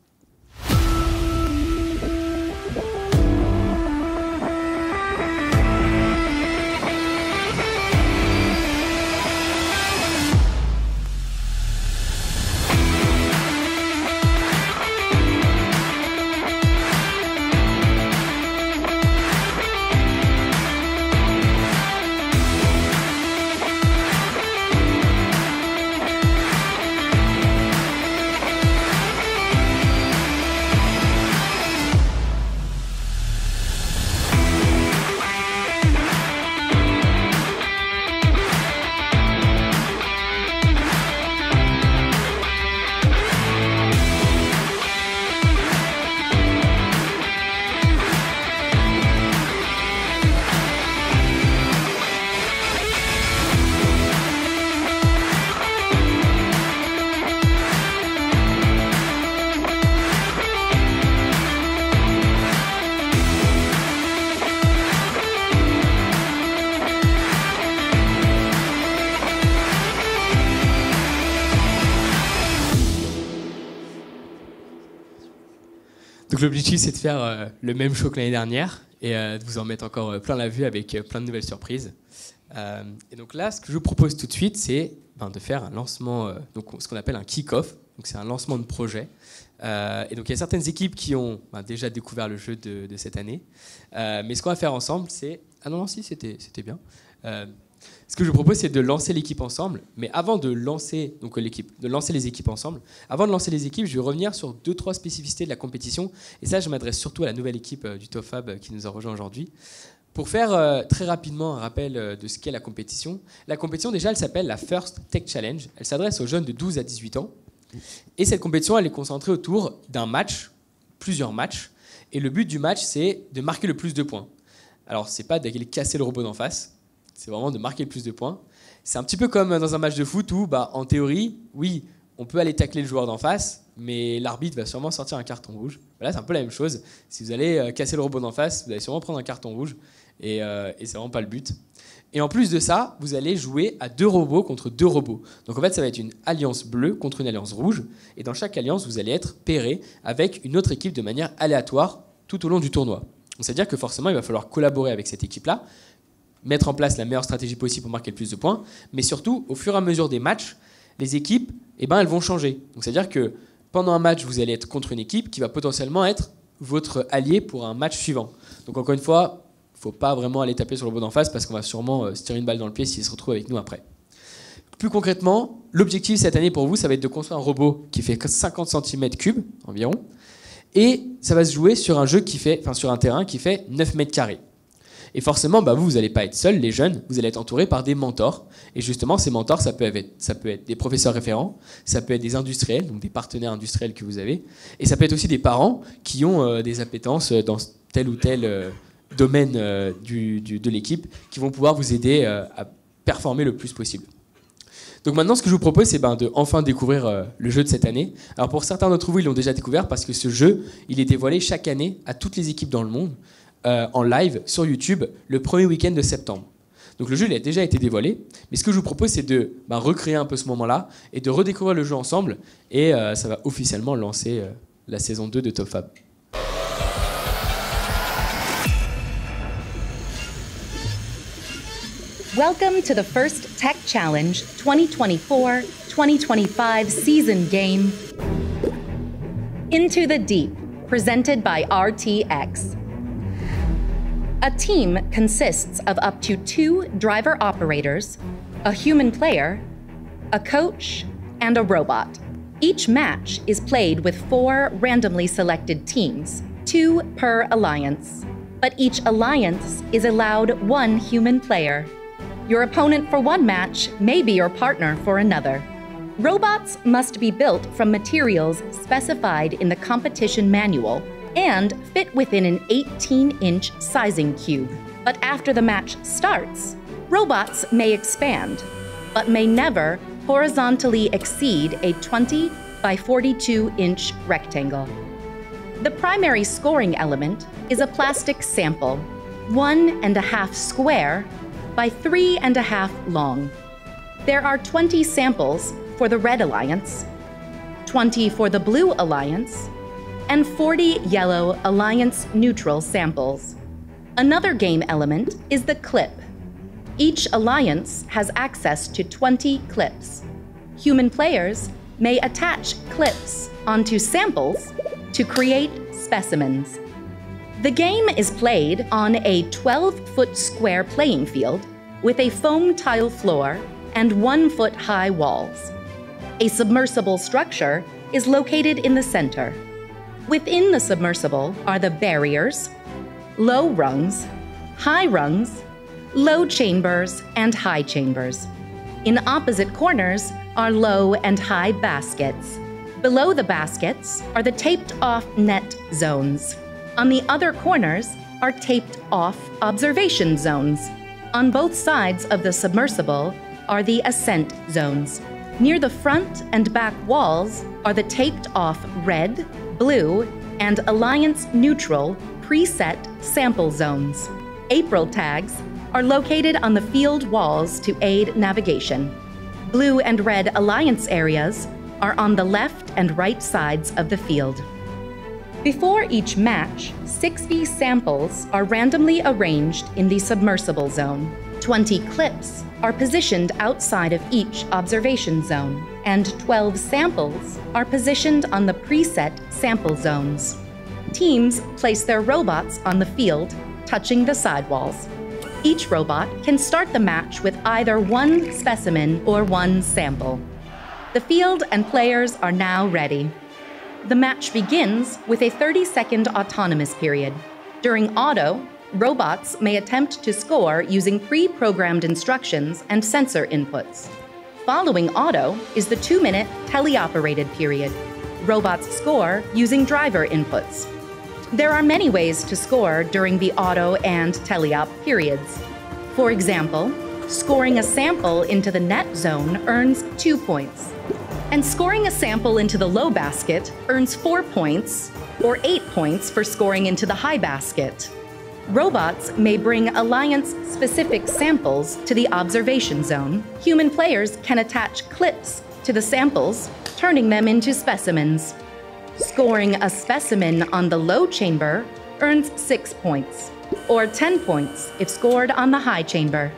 Donc l'objectif, c'est de faire le même show que l'année dernière et de vous en mettre encore plein la vue avec plein de nouvelles surprises. Et donc là, ce que je vous propose tout de suite, c'est de faire un lancement, donc ce qu'on appelle un kick-off. Donc c'est un lancement de projet. Et donc il y a certaines équipes qui ont déjà découvert le jeu de cette année. Mais ce qu'on va faire ensemble, c'est... Ah non, si, c'était bien. Ce que je vous propose, c'est de lancer l'équipe ensemble. Mais avant de lancer les équipes ensemble, avant de lancer les équipes, je vais revenir sur 2-3 spécificités de la compétition. Et ça, je m'adresse surtout à la nouvelle équipe du Top Fab qui nous a rejoint aujourd'hui. Pour faire très rapidement un rappel de ce qu'est la compétition déjà, elle s'appelle la First Tech Challenge. Elle s'adresse aux jeunes de 12 à 18 ans. Et cette compétition, elle est concentrée autour d'un match, plusieurs matchs. Et le but du match, c'est de marquer le plus de points. Alors, c'est pas d'aller casser le robot d'en face, c'est vraiment de marquer le plus de points. C'est un petit peu comme dans un match de foot où, en théorie, oui, on peut aller tacler le joueur d'en face, mais l'arbitre va sûrement sortir un carton rouge. Là, c'est un peu la même chose. Si vous allez casser le robot d'en face, vous allez sûrement prendre un carton rouge. Et c'est vraiment pas le but. Et en plus de ça, vous allez jouer à 2 robots contre 2 robots. Donc en fait, ça va être une alliance bleue contre une alliance rouge. Et dans chaque alliance, vous allez être pairé avec une autre équipe de manière aléatoire tout au long du tournoi. Donc c'est-à-dire que forcément, il va falloir collaborer avec cette équipe-là, mettre en place la meilleure stratégie possible pour marquer le plus de points. Mais surtout, au fur et à mesure des matchs, les équipes, elles vont changer. Donc c'est-à-dire que pendant un match, vous allez être contre une équipe qui va potentiellement être votre allié pour un match suivant. Donc encore une fois, il ne faut pas vraiment aller taper sur le robot d'en face parce qu'on va sûrement se tirer une balle dans le pied s'il se retrouve avec nous après. Plus concrètement, l'objectif cette année pour vous, ça va être de construire un robot qui fait 50 cm3 environ. Et ça va se jouer sur sur un terrain qui fait 9 mètres carrés. Et forcément, vous n'allez pas être seul, les jeunes, vous allez être entourés par des mentors. Et justement, ces mentors, ça peut être des professeurs référents, ça peut être des industriels, donc des partenaires industriels que vous avez. Et ça peut être aussi des parents qui ont des appétences dans tel ou tel domaine de l'équipe qui vont pouvoir vous aider à performer le plus possible. Donc maintenant, ce que je vous propose, c'est de enfin découvrir le jeu de cette année. Alors pour certains d'entre vous, ils l'ont déjà découvert parce que ce jeu, il est dévoilé chaque année à toutes les équipes dans le monde en live sur YouTube le premier week-end de septembre. Donc le jeu, il a déjà été dévoilé, mais ce que je vous propose, c'est de recréer un peu ce moment-là et de redécouvrir le jeu ensemble. Et ça va officiellement lancer la saison 2 de Top Fab. Welcome to the First Tech Challenge 2024-2025 season game, Into the Deep, presented by RTX. A team consists of up to 2 driver operators, a human player, a coach, and a robot. Each match is played with 4 randomly selected teams, 2 per alliance, but each alliance is allowed 1 human player. Your opponent for one match may be your partner for another. Robots must be built from materials specified in the competition manual and fit within an 18-inch sizing cube. But after the match starts, robots may expand, but may never horizontally exceed a 20 by 42-inch rectangle. The primary scoring element is a plastic sample, 1.5 square by 3.5 long. There are 20 samples for the Red Alliance, 20 for the Blue Alliance, and 40 Yellow Alliance neutral samples. Another game element is the clip. Each alliance has access to 20 clips. Human players may attach clips onto samples to create specimens. The game is played on a 12-foot square playing field with a foam tile floor and 1-foot-high walls. A submersible structure is located in the center. Within the submersible are the barriers, low rungs, high rungs, low chambers, and high chambers. In opposite corners are low and high baskets. Below the baskets are the taped-off net zones. On the other corners are taped-off observation zones. On both sides of the submersible are the ascent zones. Near the front and back walls are the taped-off red, blue, and Alliance neutral preset sample zones. April tags are located on the field walls to aid navigation. Blue and red Alliance areas are on the left and right sides of the field. Before each match, 60 samples are randomly arranged in the submersible zone. 20 clips are positioned outside of each observation zone, and 12 samples are positioned on the preset sample zones. Teams place their robots on the field, touching the sidewalls. Each robot can start the match with either one specimen or one sample. The field and players are now ready. The match begins with a 30-second autonomous period. During auto, robots may attempt to score using pre-programmed instructions and sensor inputs. Following auto is the 2-minute teleoperated period. Robots score using driver inputs. There are many ways to score during the auto and teleop periods. For example, scoring a sample into the net zone earns 2 points, and scoring a sample into the low basket earns 4 points, or 8 points for scoring into the high basket. Robots may bring Alliance-specific samples to the observation zone. Human players can attach clips to the samples, turning them into specimens. Scoring a specimen on the low chamber earns 6 points, or 10 points if scored on the high chamber.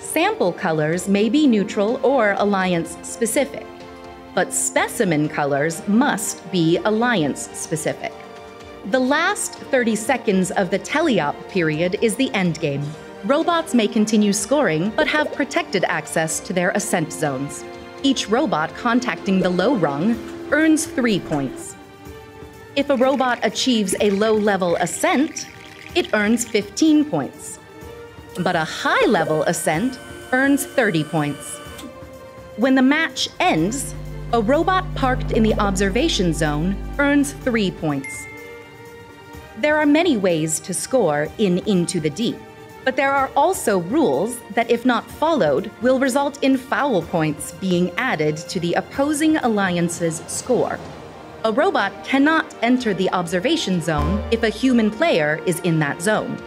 Sample colors may be neutral or Alliance-specific, but specimen colors must be Alliance-specific. The last 30 seconds of the teleop period is the endgame. Robots may continue scoring, but have protected access to their ascent zones. Each robot contacting the low rung earns 3 points. If a robot achieves a low-level ascent, it earns 15 points. But a high-level ascent earns 30 points. When the match ends, a robot parked in the observation zone earns 3 points. There are many ways to score in Into the Deep, but there are also rules that, if not followed, will result in foul points being added to the opposing alliance's score. A robot cannot enter the observation zone if a human player is in that zone.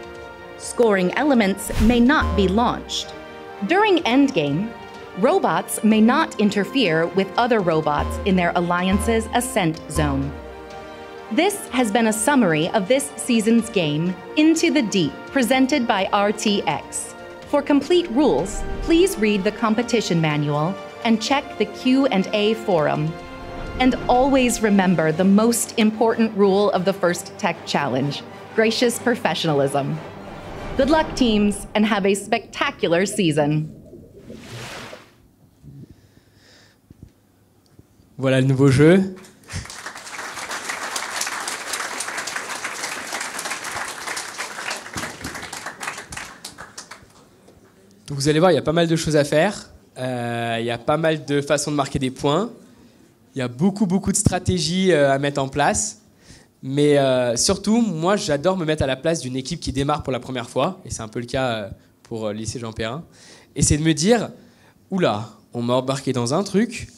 Scoring elements may not be launched. During endgame, robots may not interfere with other robots in their alliance's ascent zone. This has been a summary of this season's game, Into the Deep, presented by RTX. For complete rules, please read the competition manual and check the Q&A forum. And always remember the most important rule of the first tech challenge: gracious professionalism. Good luck, teams, and have a spectacular season. Voilà le nouveau jeu. Donc vous allez voir, il y a pas mal de choses à faire. Il y a pas mal de façons de marquer des points. Il y a beaucoup de stratégies à mettre en place. Mais surtout, moi, j'adore me mettre à la place d'une équipe qui démarre pour la première fois. Et c'est un peu le cas pour le lycée Jean Perrin. Et c'est de me dire, oula, on m'a embarqué dans un truc.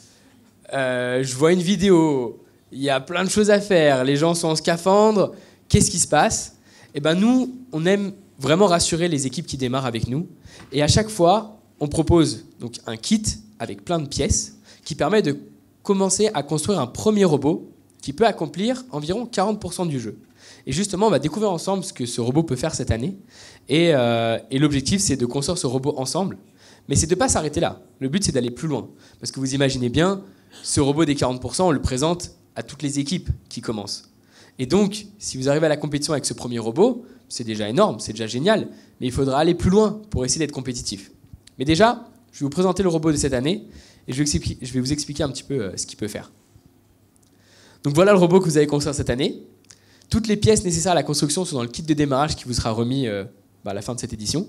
Je vois une vidéo. Il y a plein de choses à faire. Les gens sont en scaphandre. Qu'est-ce qui se passe? Eh ben nous, on aime vraiment rassurer les équipes qui démarrent avec nous. Et à chaque fois, on propose donc un kit avec plein de pièces qui permet de commencer à construire un premier robot qui peut accomplir environ 40% du jeu. Et justement, on va découvrir ensemble ce que ce robot peut faire cette année. Et l'objectif, c'est de construire ce robot ensemble. Mais c'est de ne pas s'arrêter là. Le but, c'est d'aller plus loin. Parce que vous imaginez bien, ce robot des 40%, on le présente à toutes les équipes qui commencent. Et donc, si vous arrivez à la compétition avec ce premier robot, c'est déjà énorme, c'est déjà génial, mais il faudra aller plus loin pour essayer d'être compétitif. Mais déjà, je vais vous présenter le robot de cette année et je vais vous expliquer un petit peu ce qu'il peut faire. Donc voilà le robot que vous allez construire cette année. Toutes les pièces nécessaires à la construction sont dans le kit de démarrage qui vous sera remis à la fin de cette édition.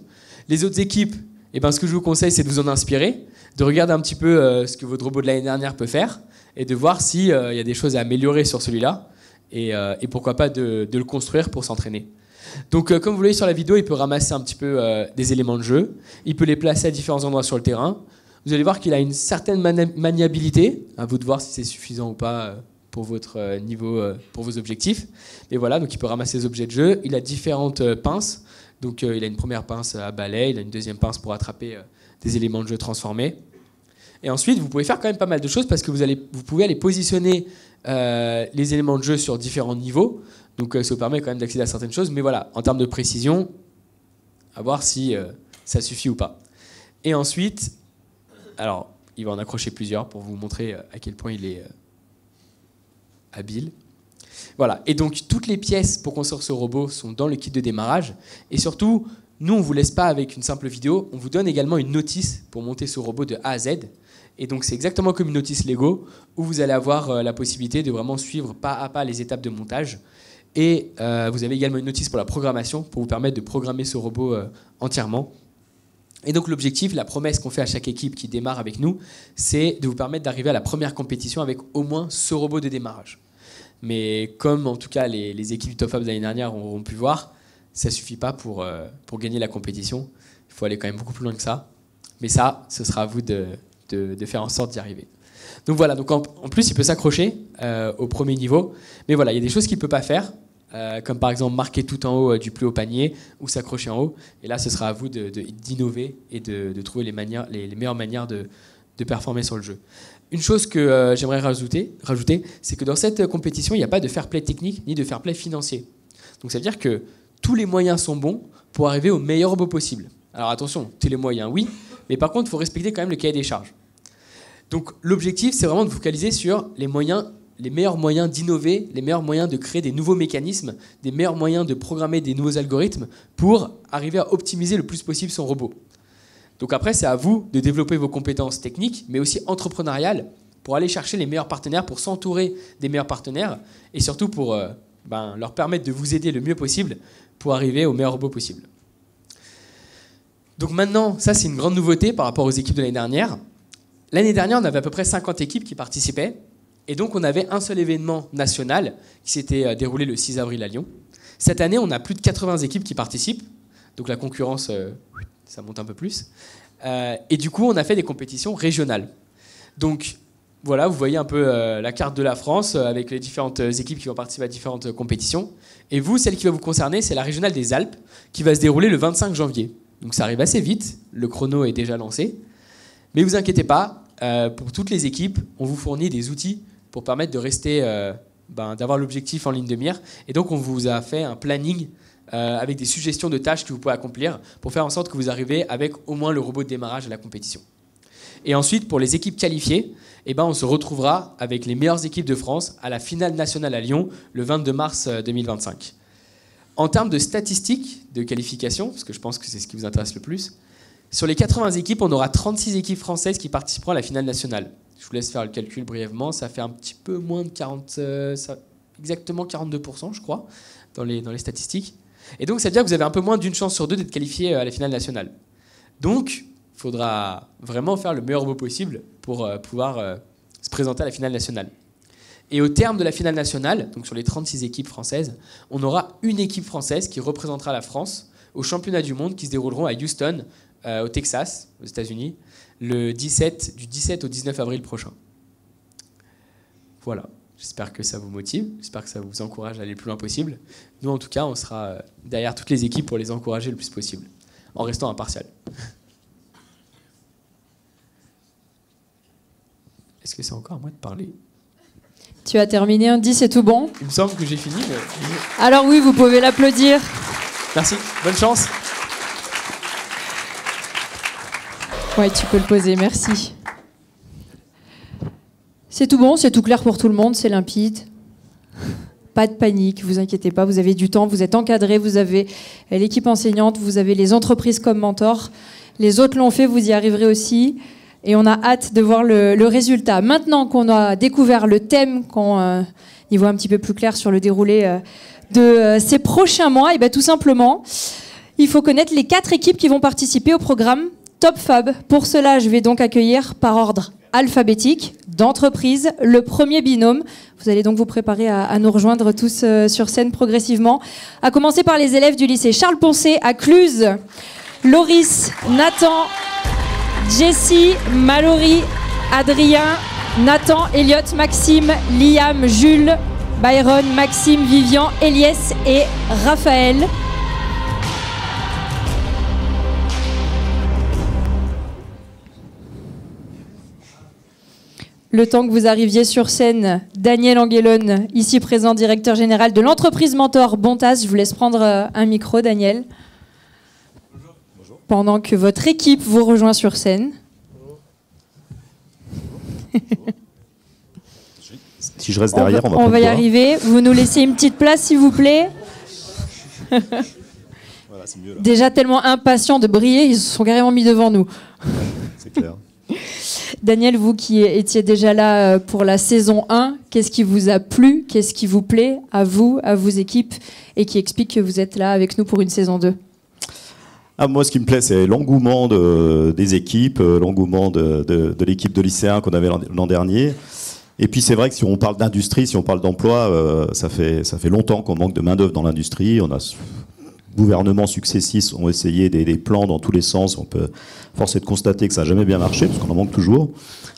Les autres équipes, ce que je vous conseille, c'est de vous en inspirer, de regarder un petit peu ce que votre robot de l'année dernière peut faire et de voir s'il y a des choses à améliorer sur celui-là et pourquoi pas de le construire pour s'entraîner. Donc comme vous le voyez sur la vidéo, il peut ramasser un petit peu des éléments de jeu, il peut les placer à différents endroits sur le terrain. Vous allez voir qu'il a une certaine maniabilité, à vous de voir si c'est suffisant ou pas pour votre niveau, pour vos objectifs. Et voilà, donc il peut ramasser des objets de jeu, il a différentes pinces. Donc il a une première pince à balai, il a une deuxième pince pour attraper des éléments de jeu transformés. Et ensuite, vous pouvez faire quand même pas mal de choses parce que vous pouvez aller positionner les éléments de jeu sur différents niveaux. Donc ça vous permet quand même d'accéder à certaines choses. Mais voilà, en termes de précision, à voir si ça suffit ou pas. Et ensuite, alors, il va en accrocher plusieurs pour vous montrer à quel point il est habile. Voilà, et donc toutes les pièces pour construire ce robot sont dans le kit de démarrage. Et surtout, nous, on ne vous laisse pas avec une simple vidéo, on vous donne également une notice pour monter ce robot de A à Z. Et donc c'est exactement comme une notice Lego, où vous allez avoir la possibilité de vraiment suivre pas à pas les étapes de montage. Et vous avez également une notice pour la programmation, pour vous permettre de programmer ce robot entièrement. Et donc l'objectif, la promesse qu'on fait à chaque équipe qui démarre avec nous, c'est de vous permettre d'arriver à la première compétition avec au moins ce robot de démarrage. Mais comme en tout cas les équipes du Top Fab de l'année dernière ont pu voir, ça ne suffit pas pour gagner la compétition. Il faut aller quand même beaucoup plus loin que ça. Mais ça, ce sera à vous de faire en sorte d'y arriver. Donc voilà, donc en plus il peut s'accrocher au premier niveau. Mais voilà, il y a des choses qu'il ne peut pas faire, comme par exemple marquer tout en haut du plus haut panier ou s'accrocher en haut. Et là, ce sera à vous d'innover et de trouver les meilleures manières de performer sur le jeu. Une chose que j'aimerais rajouter, c'est que dans cette compétition, il n'y a pas de fair play technique ni de fair play financier. Donc ça veut dire que tous les moyens sont bons pour arriver au meilleur robot possible. Alors attention, tous les moyens, oui, mais par contre, il faut respecter quand même le cahier des charges. Donc l'objectif, c'est vraiment de focaliser sur les meilleurs moyens d'innover, les meilleurs moyens de créer des nouveaux mécanismes, des meilleurs moyens de programmer des nouveaux algorithmes pour arriver à optimiser le plus possible son robot. Donc après, c'est à vous de développer vos compétences techniques, mais aussi entrepreneuriales, pour aller chercher les meilleurs partenaires, pour s'entourer des meilleurs partenaires, et surtout pour leur permettre de vous aider le mieux possible pour arriver au meilleur robot possible. Donc maintenant, ça c'est une grande nouveauté par rapport aux équipes de l'année dernière. L'année dernière, on avait à peu près 50 équipes qui participaient, et donc on avait un seul événement national qui s'était déroulé le 6 avril à Lyon. Cette année, on a plus de 80 équipes qui participent, donc la concurrence... ça monte un peu plus. Et du coup, on a fait des compétitions régionales. Donc, voilà, vous voyez un peu la carte de la France avec les différentes équipes qui vont participer à différentes compétitions. Et vous, celle qui va vous concerner, c'est la régionale des Alpes qui va se dérouler le 25 janvier. Donc, ça arrive assez vite. Le chrono est déjà lancé. Mais ne vous inquiétez pas, pour toutes les équipes, on vous fournit des outils pour permettre de rester, d'avoir l'objectif en ligne de mire. Et donc, on vous a fait un planning avec des suggestions de tâches que vous pouvez accomplir pour faire en sorte que vous arrivez avec au moins le robot de démarrage à la compétition. Et ensuite, pour les équipes qualifiées, on se retrouvera avec les meilleures équipes de France à la finale nationale à Lyon le 22 mars 2025. En termes de statistiques de qualification, parce que je pense que c'est ce qui vous intéresse le plus, sur les 80 équipes, on aura 36 équipes françaises qui participeront à la finale nationale. Je vous laisse faire le calcul brièvement, ça fait un petit peu moins de 40, exactement 42%, je crois, dans les statistiques. Et donc, ça veut dire que vous avez un peu moins d'une chance sur deux d'être qualifié à la finale nationale. Donc, il faudra vraiment faire le meilleur robot possible pour pouvoir se présenter à la finale nationale. Et au terme de la finale nationale, donc sur les 36 équipes françaises, on aura une équipe française qui représentera la France aux championnats du monde qui se dérouleront à Houston, au Texas, aux États-Unis, du 17 au 19 avril prochain. Voilà. J'espère que ça vous motive, j'espère que ça vous encourage à aller le plus loin possible. Nous, en tout cas, on sera derrière toutes les équipes pour les encourager le plus possible, en restant impartial. Est-ce que c'est encore à moi de parler ? Tu as terminé, Andy, c'est tout bon ? Il me semble que j'ai fini. Mais... Alors oui, vous pouvez l'applaudir. Merci, bonne chance. Ouais, tu peux le poser, merci. C'est tout bon, c'est tout clair pour tout le monde, c'est limpide. Pas de panique, vous inquiétez pas, vous avez du temps, vous êtes encadrés, vous avez l'équipe enseignante, vous avez les entreprises comme mentors. Les autres l'ont fait, vous y arriverez aussi. Et on a hâte de voir le résultat. Maintenant qu'on a découvert le thème, qu'on y voit un petit peu plus clair sur le déroulé de ces prochains mois, et bien tout simplement, il faut connaître les 4 équipes qui vont participer au programme Top Fab. Pour cela, je vais donc accueillir par ordre alphabétique d'entreprise le premier binôme. Vous allez donc vous préparer à nous rejoindre tous sur scène progressivement. À commencer par les élèves du lycée Charles Poncet à Cluse. Loris, Nathan, Jessie, Mallory, Adrien, Nathan, Elliot, Maxime, Liam, Jules, Byron, Maxime, Vivian, Eliès et Raphaël. le temps que vous arriviez sur scène, Daniel Anguelone, ici présent, directeur général de l'entreprise Mentor Bontas. Je vous laisse prendre un micro, Daniel. Bonjour. Pendant que votre équipe vous rejoint sur scène. Si je reste derrière, on va y arriver. Vous nous laissez une petite place, s'il vous plaît. Voilà, c'est mieux, là. Déjà tellement impatients de briller, ils se sont carrément mis devant nous. C'est clair. Daniel, vous qui étiez déjà là pour la saison 1, qu'est-ce qui vous a plu? Qu'est-ce qui vous plaît à vous, à vos équipes, et qui explique que vous êtes là avec nous pour une saison 2? Moi, ce qui me plaît, c'est l'engouement des équipes, l'engouement de l'équipe de lycéens qu'on avait l'an dernier. Et puis, c'est vrai que si on parle d'industrie, si on parle d'emploi, ça fait longtemps qu'on manque de main-d'œuvre dans l'industrie. On a gouvernements successifs ont essayé des plans dans tous les sens. On peut forcer de constater que ça n'a jamais bien marché, parce qu'on en manque toujours.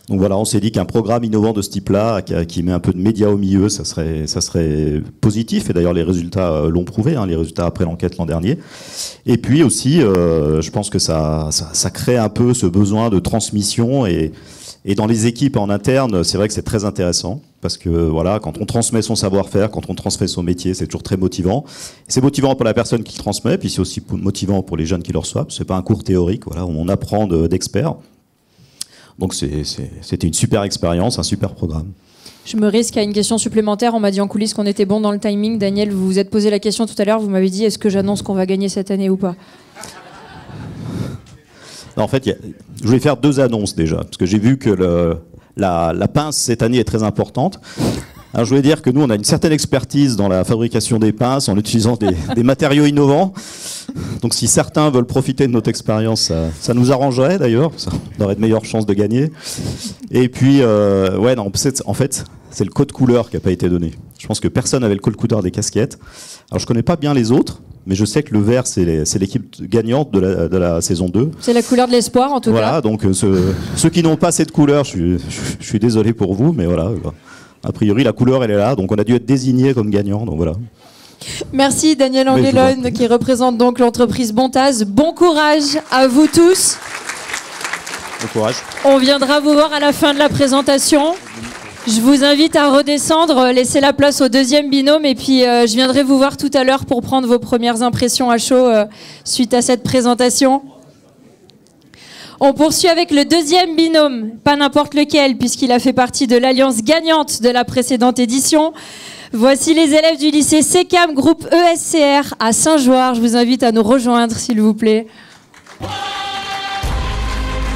Donc voilà, on s'est dit qu'un programme innovant de ce type-là, qui met un peu de médias au milieu, ça serait positif. Et d'ailleurs, les résultats l'ont prouvé, les résultats après l'enquête l'an dernier. Et puis aussi, je pense que ça crée un peu ce besoin de transmission. Et dans les équipes en interne, c'est vrai que c'est très intéressant, parce que voilà, quand on transmet son savoir-faire, quand on transmet son métier, c'est toujours très motivant. C'est motivant pour la personne qui le transmet, puis c'est aussi motivant pour les jeunes qui le reçoivent. C'est pas un cours théorique, voilà, on apprend d'experts. Donc c'était une super expérience, un super programme. Je me risque à une question supplémentaire. On m'a dit en coulisses qu'on était bon dans le timing. Daniel, vous vous êtes posé la question tout à l'heure. Vous m'avez dit, est-ce que j'annonce qu'on va gagner cette année ou pas? En fait, je voulais faire 2 annonces déjà, parce que j'ai vu que la pince cette année est très importante. Alors, je voulais dire que nous, on a une certaine expertise dans la fabrication des pinces en utilisant des matériaux innovants. Donc si certains veulent profiter de notre expérience, ça nous arrangerait d'ailleurs, on aurait de meilleures chances de gagner. Et puis, en fait, c'est le code couleur qui n'a pas été donné. Je pense que personne n'avait le code couleur des casquettes. Alors je ne connais pas bien les autres, mais je sais que le vert, c'est l'équipe gagnante de la saison 2. C'est la couleur de l'espoir, en tout cas. Voilà, donc ceux qui n'ont pas cette couleur, je suis désolé pour vous, mais voilà. A priori, la couleur, elle est là, donc on a dû être désigné comme gagnant, donc voilà. Merci Daniel Anguelone, qui représente donc l'entreprise Bontas. Bon courage à vous tous. Bon courage. On viendra vous voir à la fin de la présentation. Je vous invite à redescendre, laisser la place au deuxième binôme, et puis je viendrai vous voir tout à l'heure pour prendre vos premières impressions à chaud suite à cette présentation. On poursuit avec le deuxième binôme, pas n'importe lequel, puisqu'il a fait partie de l'alliance gagnante de la précédente édition. Voici les élèves du lycée SECAM, groupe ESCR à Saint-Joire. Je vous invite à nous rejoindre, s'il vous plaît.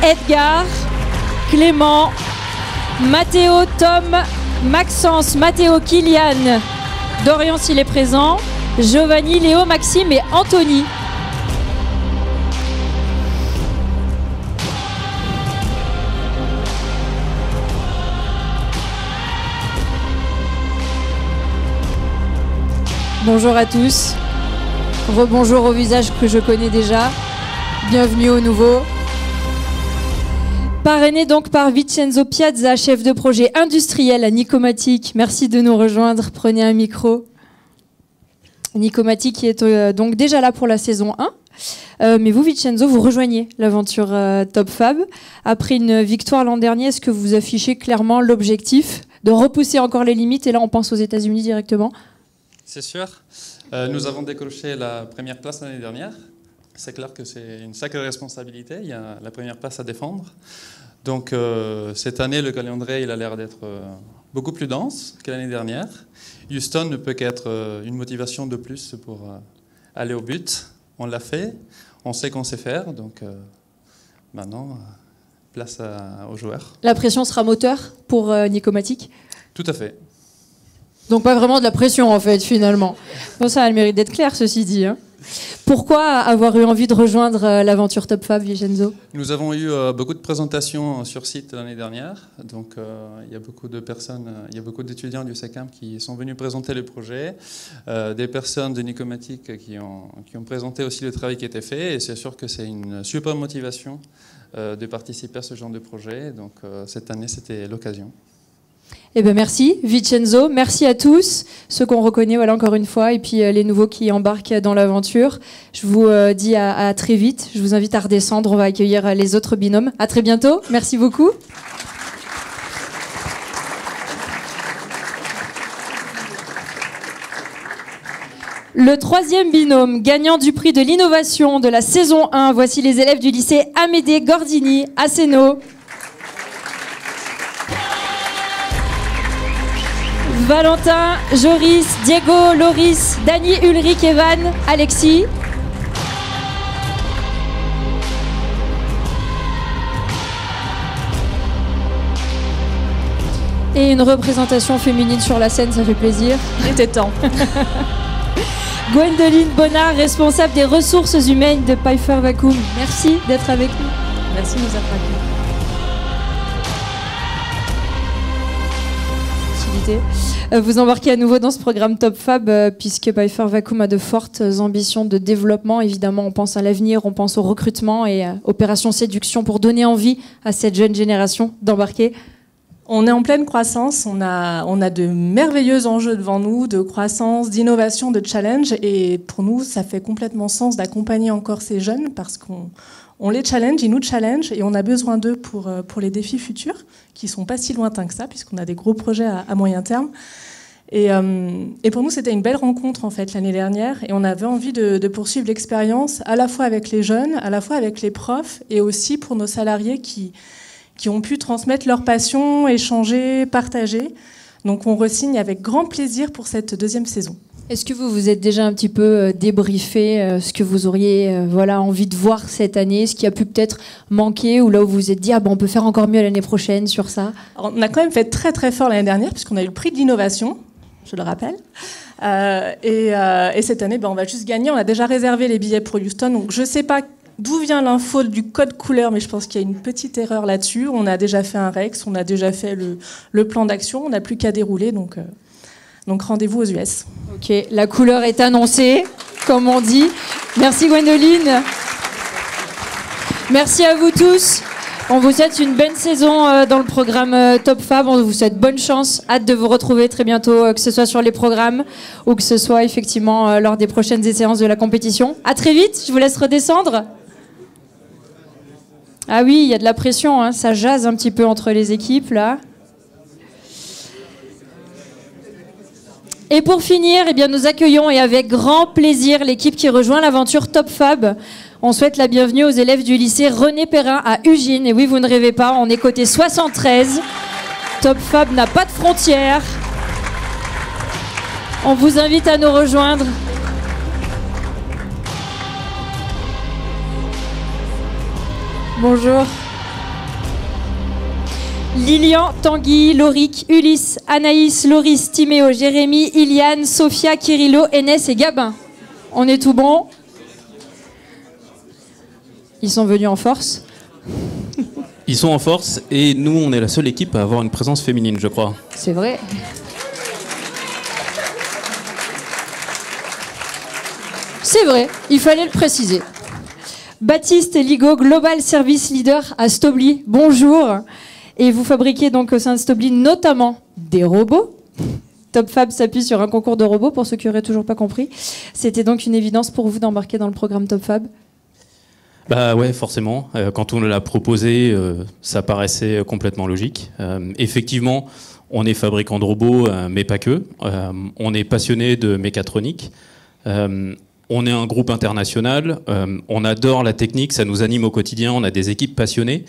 Edgar, Clément, Mathéo, Tom, Maxence, Mathéo, Kylian, Dorian s'il est présent, Giovanni, Léo, Maxime et Anthony. Bonjour à tous, rebonjour aux visages que je connais déjà, bienvenue aux nouveaux. Parrainé donc par Vincenzo Piazza, chef de projet industriel à Nicomatic. Merci de nous rejoindre, prenez un micro. Nicomatic qui est donc déjà là pour la saison 1. Mais vous, Vincenzo, vous rejoignez l'aventure Top Fab. Après une victoire l'an dernier, est-ce que vous affichez clairement l'objectif de repousser encore les limites? Et là, on pense aux États-Unis directement. C'est sûr. Nous avons décroché la première place l'année dernière. C'est clair que c'est une sacrée responsabilité. Il y a la première place à défendre. Donc cette année, le calendrier il a l'air d'être beaucoup plus dense que l'année dernière. Houston ne peut qu'être une motivation de plus pour aller au but. On l'a fait. On sait qu'on sait faire. Donc maintenant, place aux joueurs. La pression sera moteur pour Nicomatic? Tout à fait. Donc pas vraiment de la pression en fait finalement. Bon, ça a le mérite d'être clair ceci dit. Pourquoi avoir eu envie de rejoindre l'aventure Top Fab, Vincenzo? Nous avons eu beaucoup de présentations sur site l'année dernière. Donc il y a beaucoup de personnes, il y a beaucoup d'étudiants du SECAM qui sont venus présenter le projet. Des personnes de Nicomatic qui ont présenté aussi le travail qui était fait. Et c'est sûr que c'est une super motivation de participer à ce genre de projet. Donc cette année, c'était l'occasion. Eh ben merci Vincenzo, merci à tous, ceux qu'on reconnaît voilà, encore une fois, et puis les nouveaux qui embarquent dans l'aventure. Je vous dis à très vite, je vous invite à redescendre, on va accueillir les autres binômes. À très bientôt, merci beaucoup. Le troisième binôme, gagnant du prix de l'innovation de la saison 1, voici les élèves du lycée Amédée Gordini à Sénaux. Valentin, Joris, Diego, Loris, Dany, Ulrich, Evan, Alexis. Et une représentation féminine sur la scène, ça fait plaisir. Il était temps. Gwendoline Bonnard, responsable des ressources humaines de Pfeiffer Vacuum. Merci d'être avec nous. Merci de nous avoir accueillis. Vous embarquez à nouveau dans ce programme Top Fab puisque Pfeiffer Vacuum a de fortes ambitions de développement. Évidemment, on pense à l'avenir, on pense au recrutement et opération séduction pour donner envie à cette jeune génération d'embarquer. On est en pleine croissance, on a de merveilleux enjeux devant nous, de croissance, d'innovation, de challenge. Et pour nous, ça fait complètement sens d'accompagner encore ces jeunes parce qu'on les challenge, ils nous challenge et on a besoin d'eux pour les défis futurs qui ne sont pas si lointains que ça puisqu'on a des gros projets à moyen terme. Et pour nous, c'était une belle rencontre en fait l'année dernière et on avait envie de poursuivre l'expérience à la fois avec les jeunes, à la fois avec les profs et aussi pour nos salariés qui ont pu transmettre leur passion, échanger, partager. Donc on re-signe avec grand plaisir pour cette deuxième saison. Est-ce que vous vous êtes déjà un petit peu débriefé ce que vous auriez envie de voir cette année, ce qui a pu peut-être manquer ou là où vous vous êtes dit on peut faire encore mieux l'année prochaine sur ça? Alors, on a quand même fait très très fort l'année dernière puisqu'on a eu le prix de l'innovation, je le rappelle. Et cette année, on va juste gagner. On a déjà réservé les billets pour Houston. Donc je ne sais pas d'où vient l'info du code couleur, mais je pense qu'il y a une petite erreur là-dessus. On a déjà fait un Rex, on a déjà fait le plan d'action, on n'a plus qu'à dérouler, donc rendez-vous aux US. Ok, la couleur est annoncée, comme on dit. Merci Gwendoline. Merci à vous tous. On vous souhaite une belle saison dans le programme Top Fab. On vous souhaite bonne chance. Hâte de vous retrouver très bientôt, que ce soit sur les programmes ou que ce soit effectivement lors des prochaines séances de la compétition. À très vite, je vous laisse redescendre. Ah oui, il y a de la pression, hein. Ça jase un petit peu entre les équipes, là. Et pour finir, nous accueillons et avec grand plaisir l'équipe qui rejoint l'aventure Top Fab. On souhaite la bienvenue aux élèves du lycée René Perrin à Ugine. Et oui, vous ne rêvez pas, on est côté 73. Top Fab n'a pas de frontières. On vous invite à nous rejoindre. Bonjour. Lilian, Tanguy, Lauric, Ulysse, Anaïs, Loris, Timéo, Jérémy, Iliane, Sophia, Kirillo, Enes et Gabin. On est tout bon? Ils sont venus en force? Ils sont en force et nous, on est la seule équipe à avoir une présence féminine, je crois. C'est vrai. C'est vrai, il fallait le préciser. Baptiste Ligo, Global Service Leader à Stobli. Bonjour. Et vous fabriquez donc au sein de Stobli notamment des robots. Top Fab s'appuie sur un concours de robots, pour ceux qui n'auraient toujours pas compris. C'était donc une évidence pour vous d'embarquer dans le programme Top Fab? Bah ouais, forcément. Quand on l'a proposé, ça paraissait complètement logique. Effectivement, on est fabricant de robots, mais pas que. On est passionné de mécatronique. On est un groupe international. On adore la technique, ça nous anime au quotidien. On a des équipes passionnées.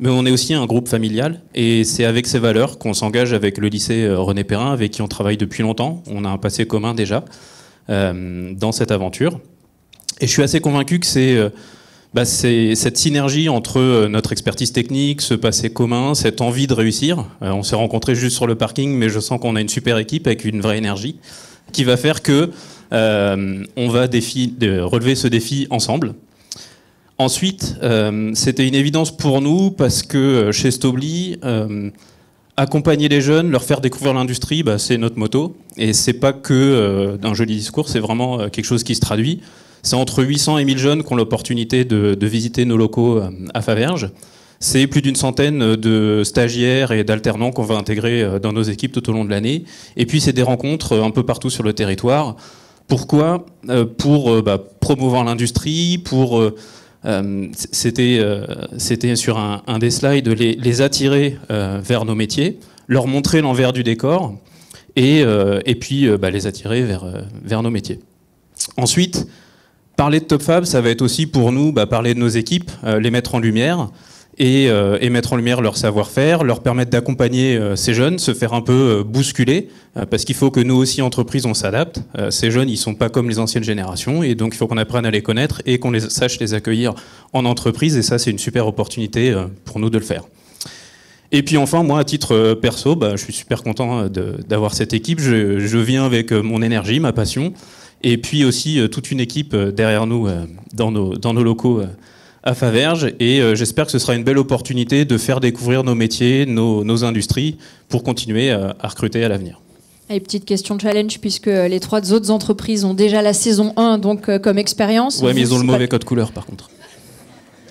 Mais on est aussi un groupe familial. Et c'est avec ces valeurs qu'on s'engage avec le lycée René Perrin, avec qui on travaille depuis longtemps. On a un passé commun déjà dans cette aventure. Et je suis assez convaincu que c'est cette synergie entre notre expertise technique, ce passé commun, cette envie de réussir. On s'est rencontrés juste sur le parking, mais je sens qu'on a une super équipe avec une vraie énergie qui va faire que on va relever ce défi ensemble. Ensuite, c'était une évidence pour nous parce que chez Stobli, accompagner les jeunes, leur faire découvrir l'industrie, c'est notre motto. Et c'est pas que d'un joli discours, c'est vraiment quelque chose qui se traduit. C'est entre 800 et 1000 jeunes qui ont l'opportunité de visiter nos locaux à Faverges. C'est plus d'une centaine de stagiaires et d'alternants qu'on va intégrer dans nos équipes tout au long de l'année. Et puis c'est des rencontres un peu partout sur le territoire. Pourquoi ? Pour promouvoir l'industrie, c'était sur un des slides, les attirer vers nos métiers, leur montrer l'envers du décor et puis les attirer vers nos métiers. Ensuite, parler de Top Fab, ça va être aussi pour nous parler de nos équipes, les mettre en lumière et mettre en lumière leur savoir-faire, leur permettre d'accompagner ces jeunes, se faire un peu bousculer, parce qu'il faut que nous aussi, entreprises, on s'adapte. Ces jeunes, ils sont pas comme les anciennes générations, et donc il faut qu'on apprenne à les connaître et qu'on sache les accueillir en entreprise, et ça, c'est une super opportunité pour nous de le faire. Et puis enfin, moi, à titre perso, je suis super content d'avoir cette équipe. Je viens avec mon énergie, ma passion, et puis aussi toute une équipe derrière nous, dans nos locaux à Faverges, et j'espère que ce sera une belle opportunité de faire découvrir nos métiers, nos industries, pour continuer à recruter à l'avenir. Et petite question challenge, puisque les 3 autres entreprises ont déjà la saison 1 donc, comme expérience. Ouais, mais ils ont le mauvais code couleur par contre.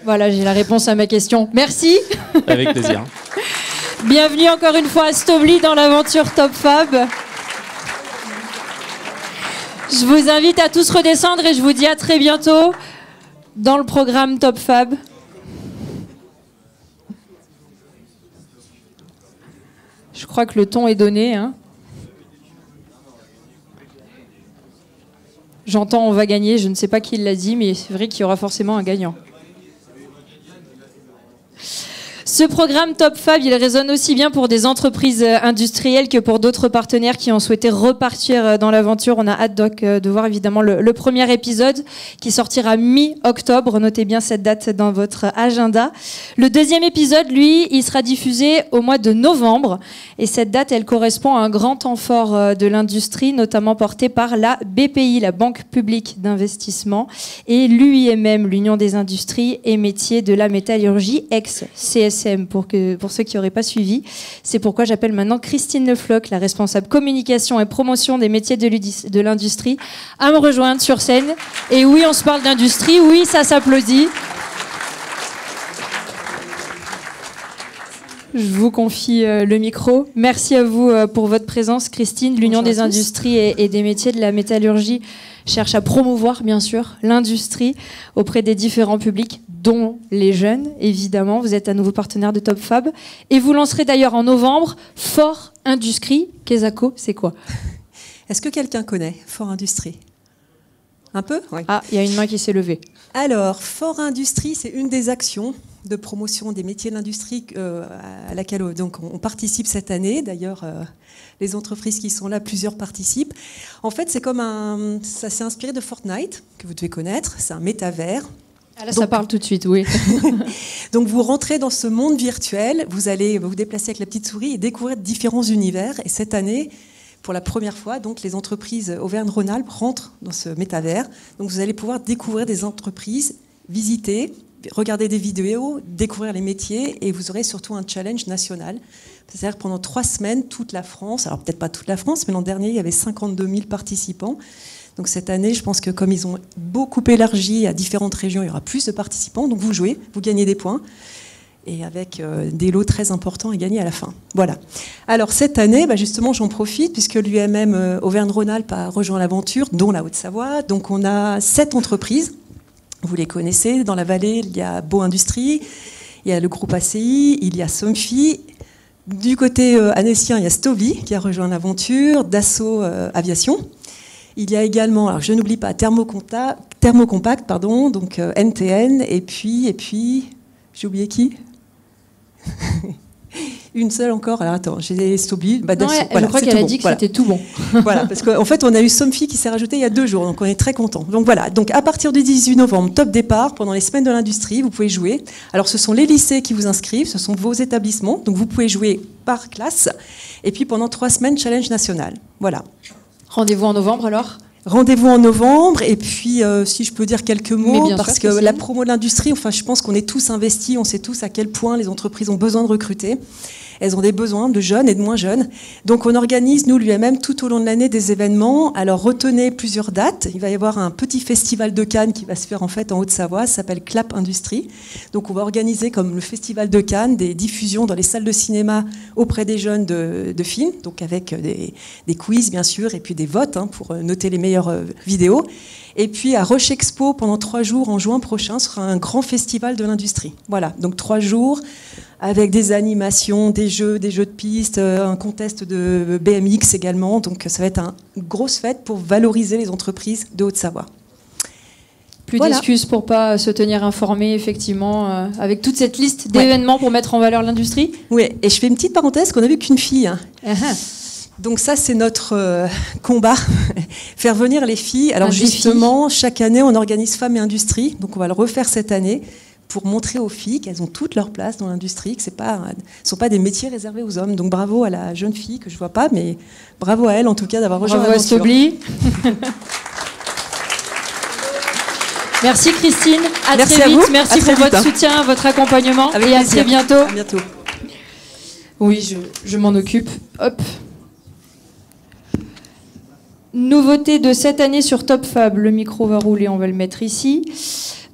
Voilà, j'ai la réponse à ma question. Merci. Avec plaisir. Bienvenue encore une fois à Stovely dans l'aventure Top Fab. Je vous invite à tous redescendre et je vous dis à très bientôt dans le programme Top Fab. Je crois que le ton est donné. J'entends on va gagner, je ne sais pas qui l'a dit, mais c'est vrai qu'il y aura forcément un gagnant. Ce programme Top Fab, il résonne aussi bien pour des entreprises industrielles que pour d'autres partenaires qui ont souhaité repartir dans l'aventure. On a hâte donc de voir évidemment le premier épisode qui sortira mi-octobre. Notez bien cette date dans votre agenda. Le deuxième épisode, lui, il sera diffusé au mois de novembre. Et cette date, elle correspond à un grand temps fort de l'industrie, notamment porté par la BPI, la Banque Publique d'Investissement, et l'UIMM, l'Union des Industries et Métiers de la Métallurgie, ex-CSM. Pour ceux qui n'auraient pas suivi. C'est pourquoi j'appelle maintenant Christine Lefloc, la responsable communication et promotion des métiers de l'industrie, à me rejoindre sur scène. Et oui, on se parle d'industrie, oui, ça s'applaudit. Je vous confie le micro. Merci à vous pour votre présence, Christine. L'Union des industries et des métiers de la métallurgie cherche à promouvoir, bien sûr, l'industrie auprès des différents publics, dont les jeunes, évidemment. Vous êtes à nouveau partenaire de Top Fab. Et vous lancerez d'ailleurs en novembre Fort Industrie. Kesako, c'est quoi? Est-ce que quelqu'un connaît Fort Industrie? Un peu? Oui. Ah, il y a une main qui s'est levée. Alors, Fort Industrie, c'est une des actions de promotion des métiers de l'industrie à laquelle donc, on participe cette année. D'ailleurs, les entreprises qui sont là, plusieurs participent. En fait, c'est comme ça s'est inspiré de Fortnite, que vous devez connaître. C'est un métavers. Ah là, donc, ça parle tout de suite, oui. Donc, vous rentrez dans ce monde virtuel, vous allez vous déplacer avec la petite souris et découvrir différents univers. Et cette année, pour la première fois, donc, les entreprises Auvergne-Rhône-Alpes rentrent dans ce métavers. Donc, vous allez pouvoir découvrir des entreprises, visiter, regarder des vidéos, découvrir les métiers, et vous aurez surtout un challenge national. C'est-à-dire pendant 3 semaines, toute la France, alors peut-être pas toute la France, mais l'an dernier, il y avait 52 000 participants. Donc cette année, je pense que comme ils ont beaucoup élargi à différentes régions, il y aura plus de participants. Donc vous jouez, vous gagnez des points, et avec des lots très importants à gagner à la fin. Voilà. Alors cette année, justement, j'en profite, puisque l'UMM Auvergne-Rhône-Alpes a rejoint l'aventure, dont la Haute-Savoie. Donc on a 7 entreprises. Vous les connaissez, dans la vallée, il y a Beau Industrie, il y a le groupe ACI, il y a Somfy. Du côté annécien, il y a Stovely qui a rejoint l'aventure, Dassault Aviation. Il y a également, alors je n'oublie pas, Thermocompact, pardon, donc NTN, et puis, j'ai oublié qui? Une seule encore. Alors attends, j'ai Stovely. Je crois qu'elle a dit que c'était tout bon. Voilà, parce qu'en fait, on a eu Somfy qui s'est rajouté il y a 2 jours, donc on est très contents. Donc voilà, donc à partir du 18 novembre, top départ, pendant les semaines de l'industrie, vous pouvez jouer. Alors ce sont les lycées qui vous inscrivent, ce sont vos établissements, donc vous pouvez jouer par classe. Et puis pendant 3 semaines, challenge national. Voilà. Rendez-vous en novembre alors? Rendez-vous en novembre, et puis si je peux dire quelques mots, parce que la promo de l'industrie, enfin, je pense qu'on est tous investis, on sait tous à quel point les entreprises ont besoin de recruter. Elles ont des besoins de jeunes et de moins jeunes. Donc on organise, nous, l'UMM, tout au long de l'année des événements. Alors retenez plusieurs dates. Il va y avoir un petit festival de Cannes qui va se faire en fait en Haute-Savoie, ça s'appelle Clap Industrie. Donc on va organiser comme le festival de Cannes des diffusions dans les salles de cinéma auprès des jeunes de films, donc avec des quiz bien sûr, et puis des votes pour noter les meilleures vidéos. Et puis à Roche Expo, pendant 3 jours en juin prochain, sera un grand festival de l'industrie. Voilà, donc 3 jours avec des animations, des des jeux de piste, un contest de BMX également. Donc ça va être une grosse fête pour valoriser les entreprises de Haute-Savoie. Plus d'excuses pour pas se tenir informé, effectivement, avec toute cette liste d'événements pour mettre en valeur l'industrie. Oui, et je fais une petite parenthèse qu'on n'a vu qu'une fille. Hein. Donc ça, c'est notre combat, faire venir les filles. Alors justement, chaque année, on organise Femmes et Industrie. Donc on va le refaire cette année pour montrer aux filles qu'elles ont toute leur place dans l'industrie, que ce ne sont pas des métiers réservés aux hommes. Donc bravo à la jeune fille que je ne vois pas, mais bravo à elle en tout cas d'avoir rejoint l'aventure. Bravo à Sobli. Merci Christine, merci très vite. vous. Merci pour votre soutien, votre accompagnement. Avec et plaisir. À très bientôt. À bientôt. Oui, je m'en occupe. Hop. Nouveauté de cette année sur Top Fab. Le micro va rouler, on va le mettre ici.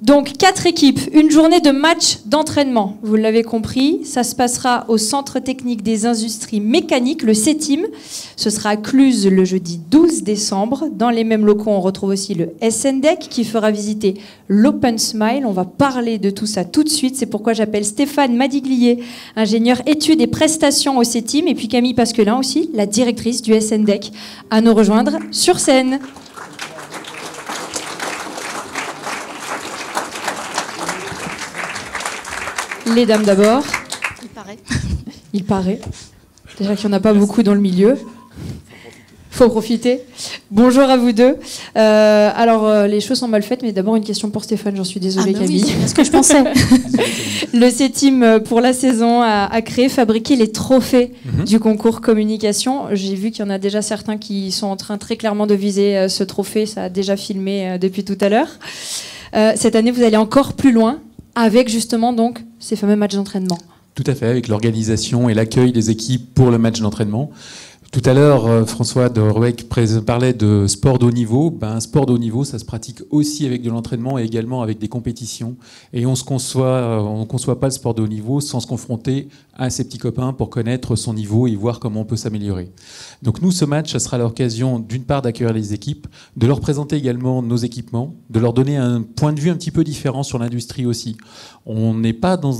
Donc, 4 équipes, une journée de match d'entraînement. Vous l'avez compris, ça se passera au Centre technique des industries mécaniques, le CETIM. Ce sera à Cluse le jeudi 12 décembre. Dans les mêmes locaux, on retrouve aussi le SNDEC qui fera visiter l'Open Smile. On va parler de tout ça tout de suite. C'est pourquoi j'appelle Stéphane Madiglier, ingénieur études et prestations au CETIM, et puis Camille Pasquelin aussi, la directrice du SNDEC, à nous rejoindre sur scène. Les dames d'abord. Il paraît. Il paraît. Déjà qu'il n'y en a pas beaucoup dans le milieu. Faut profiter. Bonjour à vous deux. Alors, les choses sont mal faites, mais d'abord une question pour Stéphane. J'en suis désolée, Camille. Oui, c'est ce que je pensais. Le CETIM, pour la saison, a créé, fabriqué les trophées du concours communication. J'ai vu qu'il y en a déjà certains qui sont en train très clairement de viser ce trophée. Ça a déjà filmé depuis tout à l'heure. Cette année, vous allez encore plus loin avec justement donc ces fameux matchs d'entraînement. Tout à fait, avec l'organisation et l'accueil des équipes pour le match d'entraînement. Tout à l'heure, François de Rouec parlait de sport de haut niveau. Un sport de haut niveau, ça se pratique aussi avec de l'entraînement et également avec des compétitions. Et on conçoit pas le sport de haut niveau sans se confronter à ses petits copains pour connaître son niveau et voir comment on peut s'améliorer. Donc nous, ce match, ça sera l'occasion d'une part d'accueillir les équipes, de leur présenter également nos équipements, de leur donner un point de vue un petit peu différent sur l'industrie aussi. On n'est pas dans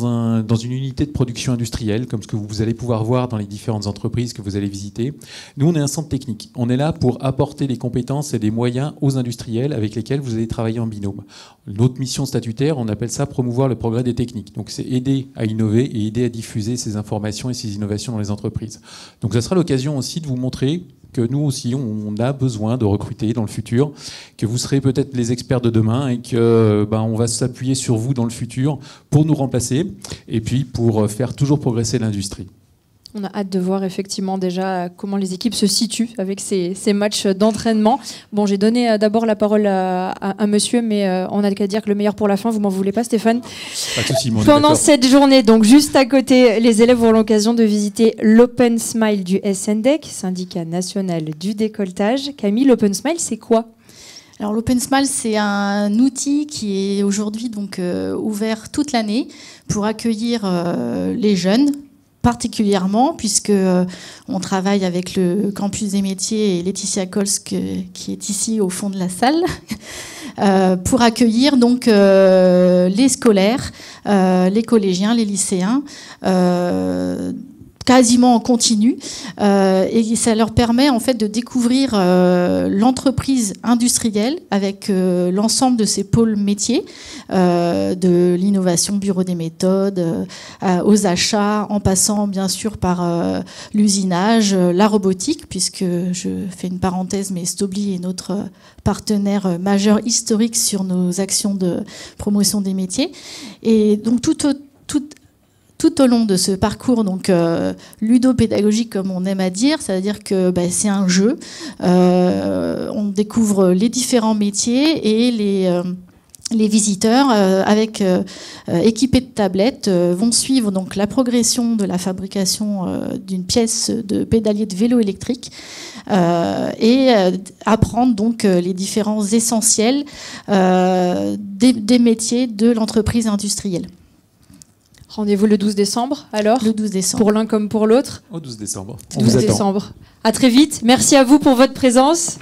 une unité de production industrielle comme ce que vous allez pouvoir voir dans les différentes entreprises que vous allez visiter. Nous, on est un centre technique. On est là pour apporter des compétences et des moyens aux industriels avec lesquels vous allez travailler en binôme. Notre mission statutaire, on appelle ça promouvoir le progrès des techniques. Donc c'est aider à innover et aider à diffuser ces informations et ces innovations dans les entreprises. Donc ça sera l'occasion aussi de vous montrer que nous aussi, on a besoin de recruter dans le futur, que vous serez peut-être les experts de demain et que on va s'appuyer sur vous dans le futur pour nous remplacer et puis pour faire toujours progresser l'industrie. On a hâte de voir effectivement déjà comment les équipes se situent avec ces matchs d'entraînement. Bon, j'ai donné d'abord la parole à monsieur, mais on n'a qu'à dire que le meilleur pour la fin, vous m'en voulez pas, Stéphane? Pas de souci, mon Pendant cette journée, donc juste à côté, les élèves auront l'occasion de visiter l'Open Smile du SNDEC, syndicat national du décolletage. Camille, l'Open Smile, c'est quoi? Alors l'Open Smile, c'est un outil qui est aujourd'hui donc ouvert toute l'année pour accueillir les jeunes, particulièrement puisque on travaille avec le campus des métiers et Laetitia Kolsk qui est ici au fond de la salle pour accueillir donc les scolaires, les collégiens, les lycéens quasiment en continu et ça leur permet en fait de découvrir l'entreprise industrielle avec l'ensemble de ses pôles métiers, de l'innovation bureau des méthodes aux achats, en passant bien sûr par l'usinage, la robotique, puisque je fais une parenthèse, mais Stobli est notre partenaire majeur historique sur nos actions de promotion des métiers. Et donc tout au long de ce parcours donc ludopédagogique, comme on aime à dire, c'est-à-dire que c'est un jeu. On découvre les différents métiers et les visiteurs, équipés de tablettes, vont suivre donc la progression de la fabrication d'une pièce de pédalier de vélo électrique et apprendre donc les différents essentiels des métiers de l'entreprise industrielle. Rendez-vous le 12 décembre, alors? Le 12 décembre. Pour l'un comme pour l'autre? Au 12 décembre. 12 décembre. À très vite. Merci à vous pour votre présence.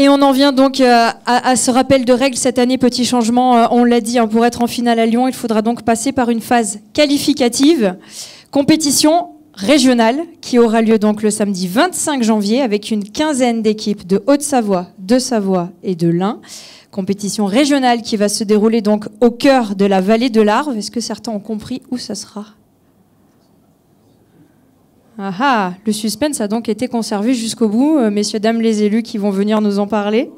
Et on en vient donc à ce rappel de règles cette année. Petit changement, on l'a dit, hein, pour être en finale à Lyon, il faudra donc passer par une phase qualificative. Compétition régionale qui aura lieu donc le samedi 25 janvier avec une quinzaine d'équipes de Haute-Savoie, de Savoie et de l'Ain. Compétition régionale qui va se dérouler donc au cœur de la vallée de l'Arve. Est-ce que certains ont compris où ça sera ? Ah, le suspense a donc été conservé jusqu'au bout. Messieurs, dames les élus qui vont venir nous en parler.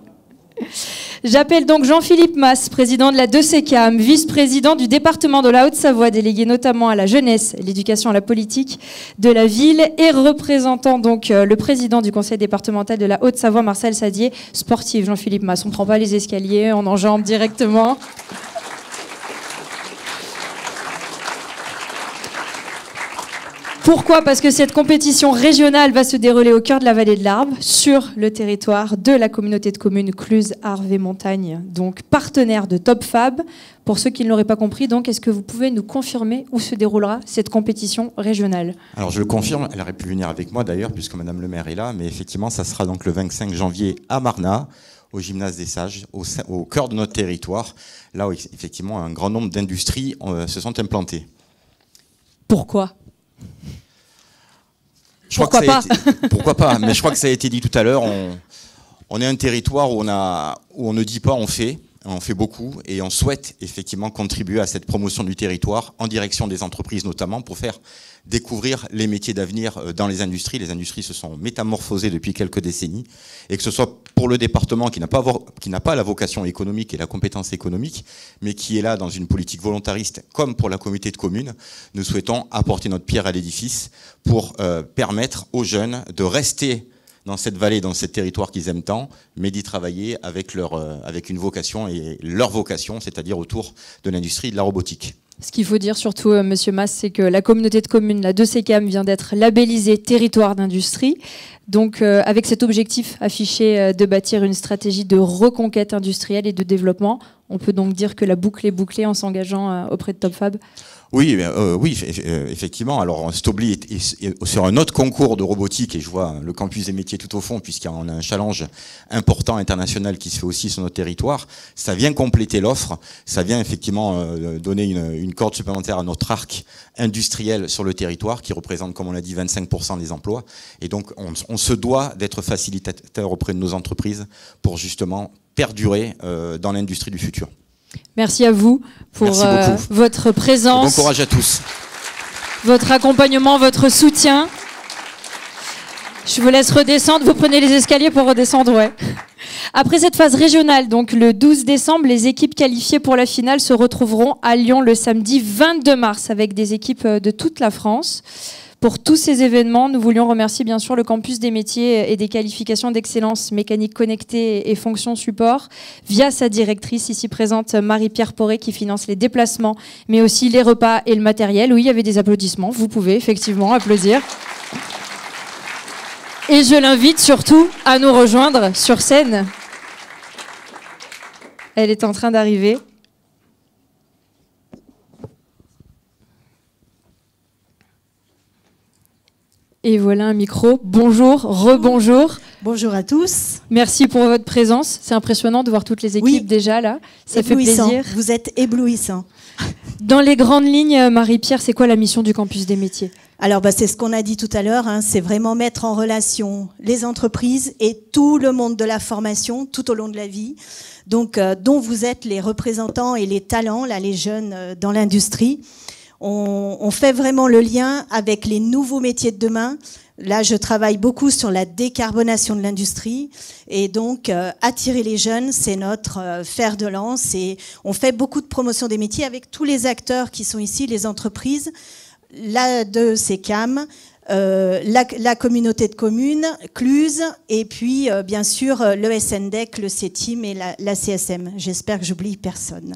J'appelle donc Jean-Philippe Masse, président de la 2CCAM, vice-président du département de la Haute-Savoie, délégué notamment à la jeunesse, l'éducation et la politique de la ville, et représentant donc le président du conseil départemental de la Haute-Savoie, Marcel Sadier, sportif. Jean-Philippe Masse, on ne prend pas les escaliers, on enjambe directement. Pourquoi ? Parce que cette compétition régionale va se dérouler au cœur de la vallée de l'Arve, sur le territoire de la communauté de communes Cluse, Arve et Montagne, donc partenaire de Top Fab. Pour ceux qui ne l'auraient pas compris, donc, est-ce que vous pouvez nous confirmer où se déroulera cette compétition régionale ? Alors je le confirme, elle aurait pu venir avec moi d'ailleurs, puisque Madame le maire est là, mais effectivement, ça sera donc le 25 janvier à Marnat, au gymnase des Sages, au cœur de notre territoire, là où effectivement un grand nombre d'industries se sont implantées. Pourquoi ? Pourquoi pas ? Mais je crois que ça a été dit tout à l'heure. On est un territoire où on ne dit pas, on fait beaucoup, et on souhaite effectivement contribuer à cette promotion du territoire en direction des entreprises notamment, pour faire découvrir les métiers d'avenir dans les industries. Les industries se sont métamorphosées depuis quelques décennies, et que ce soit pour le département qui n'a pas la vocation économique et la compétence économique, mais qui est là dans une politique volontariste, comme pour la communauté de communes, nous souhaitons apporter notre pierre à l'édifice pour permettre aux jeunes de rester dans cette vallée, dans ce territoire qu'ils aiment tant, mais d'y travailler avec une vocation, et leur vocation, c'est-à-dire autour de l'industrie de la robotique. Ce qu'il faut dire surtout, Monsieur Masse, c'est que la communauté de communes, la 2CCAM, vient d'être labellisée territoire d'industrie. Donc, avec cet objectif affiché de bâtir une stratégie de reconquête industrielle et de développement, on peut donc dire que la boucle est bouclée en s'engageant auprès de Top Fab. Oui, effectivement. Alors, Stobli est sur un autre concours de robotique, et je vois le campus des métiers tout au fond, puisqu'on a un challenge important international qui se fait aussi sur notre territoire. Ça vient compléter l'offre, ça vient effectivement donner une corde supplémentaire à notre arc industriel sur le territoire, qui représente, comme on l'a dit, 25% des emplois. Et donc, on se doit d'être facilitateur auprès de nos entreprises pour justement perdurer dans l'industrie du futur. Merci à vous pour votre présence. Et bon courage à tous. Votre accompagnement, votre soutien. Je vous laisse redescendre. Vous prenez les escaliers pour redescendre, ouais. Après cette phase régionale, donc le 12 décembre, les équipes qualifiées pour la finale se retrouveront à Lyon le samedi 22 mars avec des équipes de toute la France. Pour tous ces événements, nous voulions remercier bien sûr le campus des métiers et des qualifications d'excellence mécanique connectée et fonction support via sa directrice ici présente Marie-Pierre Poré qui finance les déplacements mais aussi les repas et le matériel. Oui, il y avait des applaudissements, vous pouvez effectivement applaudir. Et je l'invite surtout à nous rejoindre sur scène. Elle est en train d'arriver. Et voilà un micro. Bonjour, rebonjour. Bonjour à tous. Merci pour votre présence. C'est impressionnant de voir toutes les équipes déjà là. Ça fait plaisir. Vous êtes éblouissant. Dans les grandes lignes, Marie-Pierre, c'est quoi la mission du campus des métiers ? Alors, c'est ce qu'on a dit tout à l'heure. C'est vraiment mettre en relation les entreprises et tout le monde de la formation tout au long de la vie. Donc, dont vous êtes les représentants et les talents, là, les jeunes dans l'industrie. On fait vraiment le lien avec les nouveaux métiers de demain. Là, je travaille beaucoup sur la décarbonation de l'industrie. Et donc, attirer les jeunes, c'est notre fer de lance. Et on fait beaucoup de promotion des métiers avec tous les acteurs qui sont ici, les entreprises, la 2CCAM, la communauté de communes, Cluse, et puis, bien sûr, le SNDEC, le CETIM et la CSM. J'espère que j'oublie personne.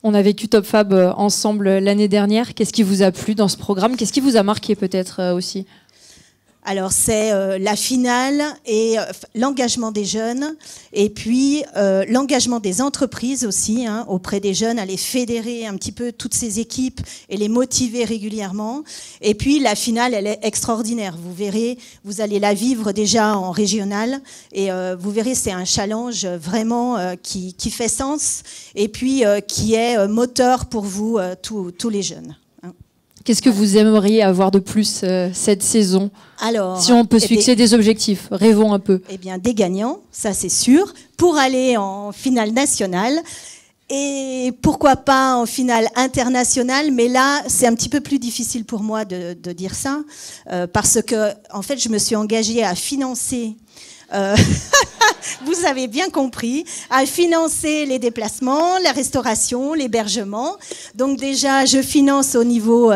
On a vécu Top Fab ensemble l'année dernière. Qu'est-ce qui vous a plu dans ce programme ? Qu'est-ce qui vous a marqué peut-être aussi ? Alors c'est la finale et l'engagement des jeunes et puis l'engagement des entreprises aussi auprès des jeunes, à les fédérer un petit peu toutes ces équipes et les motiver régulièrement. Et puis la finale, elle est extraordinaire. Vous verrez, vous allez la vivre déjà en régional et vous verrez, c'est un challenge vraiment qui fait sens et puis qui est moteur pour vous tous les jeunes. Qu'est-ce que vous aimeriez avoir de plus cette saison? Alors, si on peut se fixer des objectifs, rêvons un peu. Eh bien, des gagnants, ça c'est sûr, pour aller en finale nationale. Et pourquoi pas en finale internationale, mais là, c'est un petit peu plus difficile pour moi de dire ça, parce que, en fait, je me suis engagée à financer... vous avez bien compris, à financer les déplacements, la restauration, l'hébergement. Donc déjà, je finance au niveau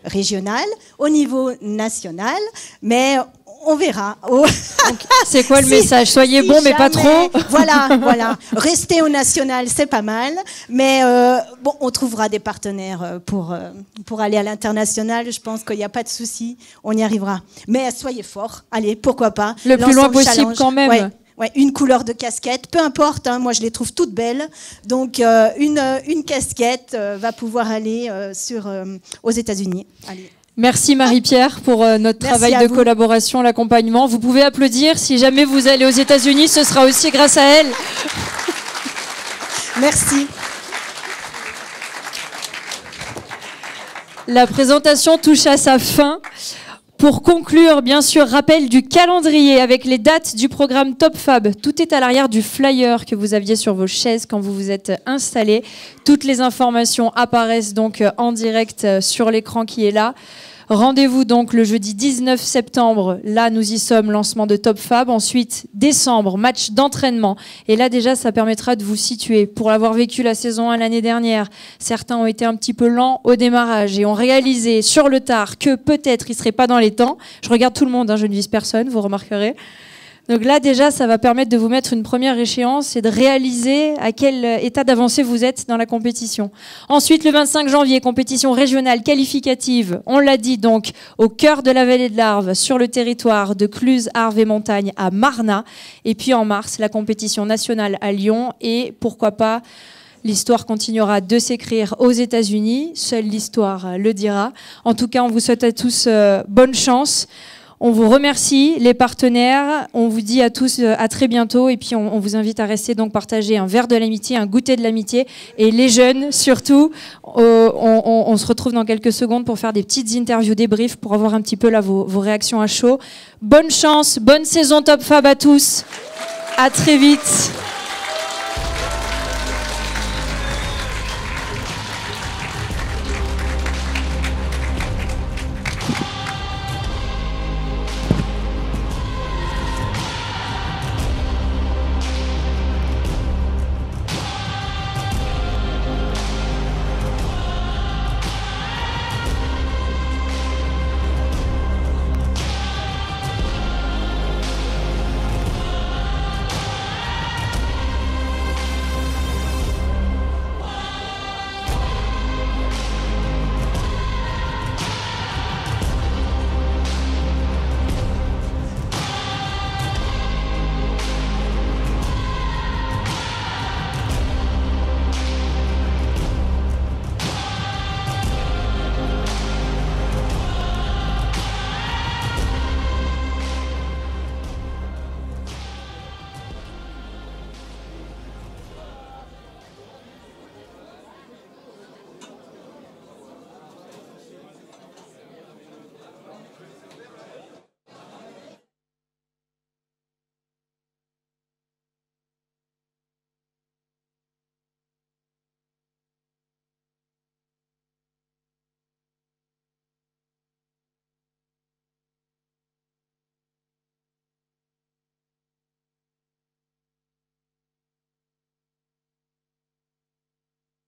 régional, au niveau national, mais on verra. C'est quoi le message? Soyez bon, mais pas trop. Voilà. Rester au national, c'est pas mal, mais bon, on trouvera des partenaires pour aller à l'international. Je pense qu'il n'y a pas de souci, on y arrivera. Mais soyez forts. Allez, pourquoi pas. Le plus loin possible quand même. Ouais, une couleur de casquette, peu importe, moi je les trouve toutes belles. Donc une casquette va pouvoir aller aux États-Unis. Allez. Merci Marie-Pierre pour notre travail de collaboration, l'accompagnement. Vous pouvez applaudir. Si jamais vous allez aux États-Unis, ce sera aussi grâce à elle. Merci. La présentation touche à sa fin. Pour conclure, bien sûr, rappel du calendrier avec les dates du programme Top Fab. Tout est à l'arrière du flyer que vous aviez sur vos chaises quand vous vous êtes installés. Toutes les informations apparaissent donc en direct sur l'écran qui est là. Rendez-vous donc le jeudi 19 septembre. Là, nous y sommes, lancement de Top Fab. Ensuite, décembre, match d'entraînement. Et là, déjà, ça permettra de vous situer. Pour l'avoir vécu la saison 1 l'année dernière, certains ont été un petit peu lents au démarrage et ont réalisé sur le tard que peut-être ils ne seraient pas dans les temps. Je regarde tout le monde, je ne vise personne, vous remarquerez. Donc là, déjà, ça va permettre de vous mettre une première échéance et de réaliser à quel état d'avancée vous êtes dans la compétition. Ensuite, le 25 janvier, compétition régionale qualificative. On l'a dit donc, au cœur de la vallée de l'Arve, sur le territoire de Cluse, Arve et Montagne à Marnat. Et puis en mars, la compétition nationale à Lyon. Et pourquoi pas, l'histoire continuera de s'écrire aux États-Unis. Seule l'histoire le dira. En tout cas, on vous souhaite à tous bonne chance. On vous remercie, les partenaires. On vous dit à tous à très bientôt. Et puis, on vous invite à rester donc partager un verre de l'amitié, un goûter de l'amitié. Et les jeunes, surtout, on se retrouve dans quelques secondes pour faire des petites interviews débriefs pour avoir un petit peu là vos réactions à chaud. Bonne chance, bonne saison Top Fab à tous. À très vite.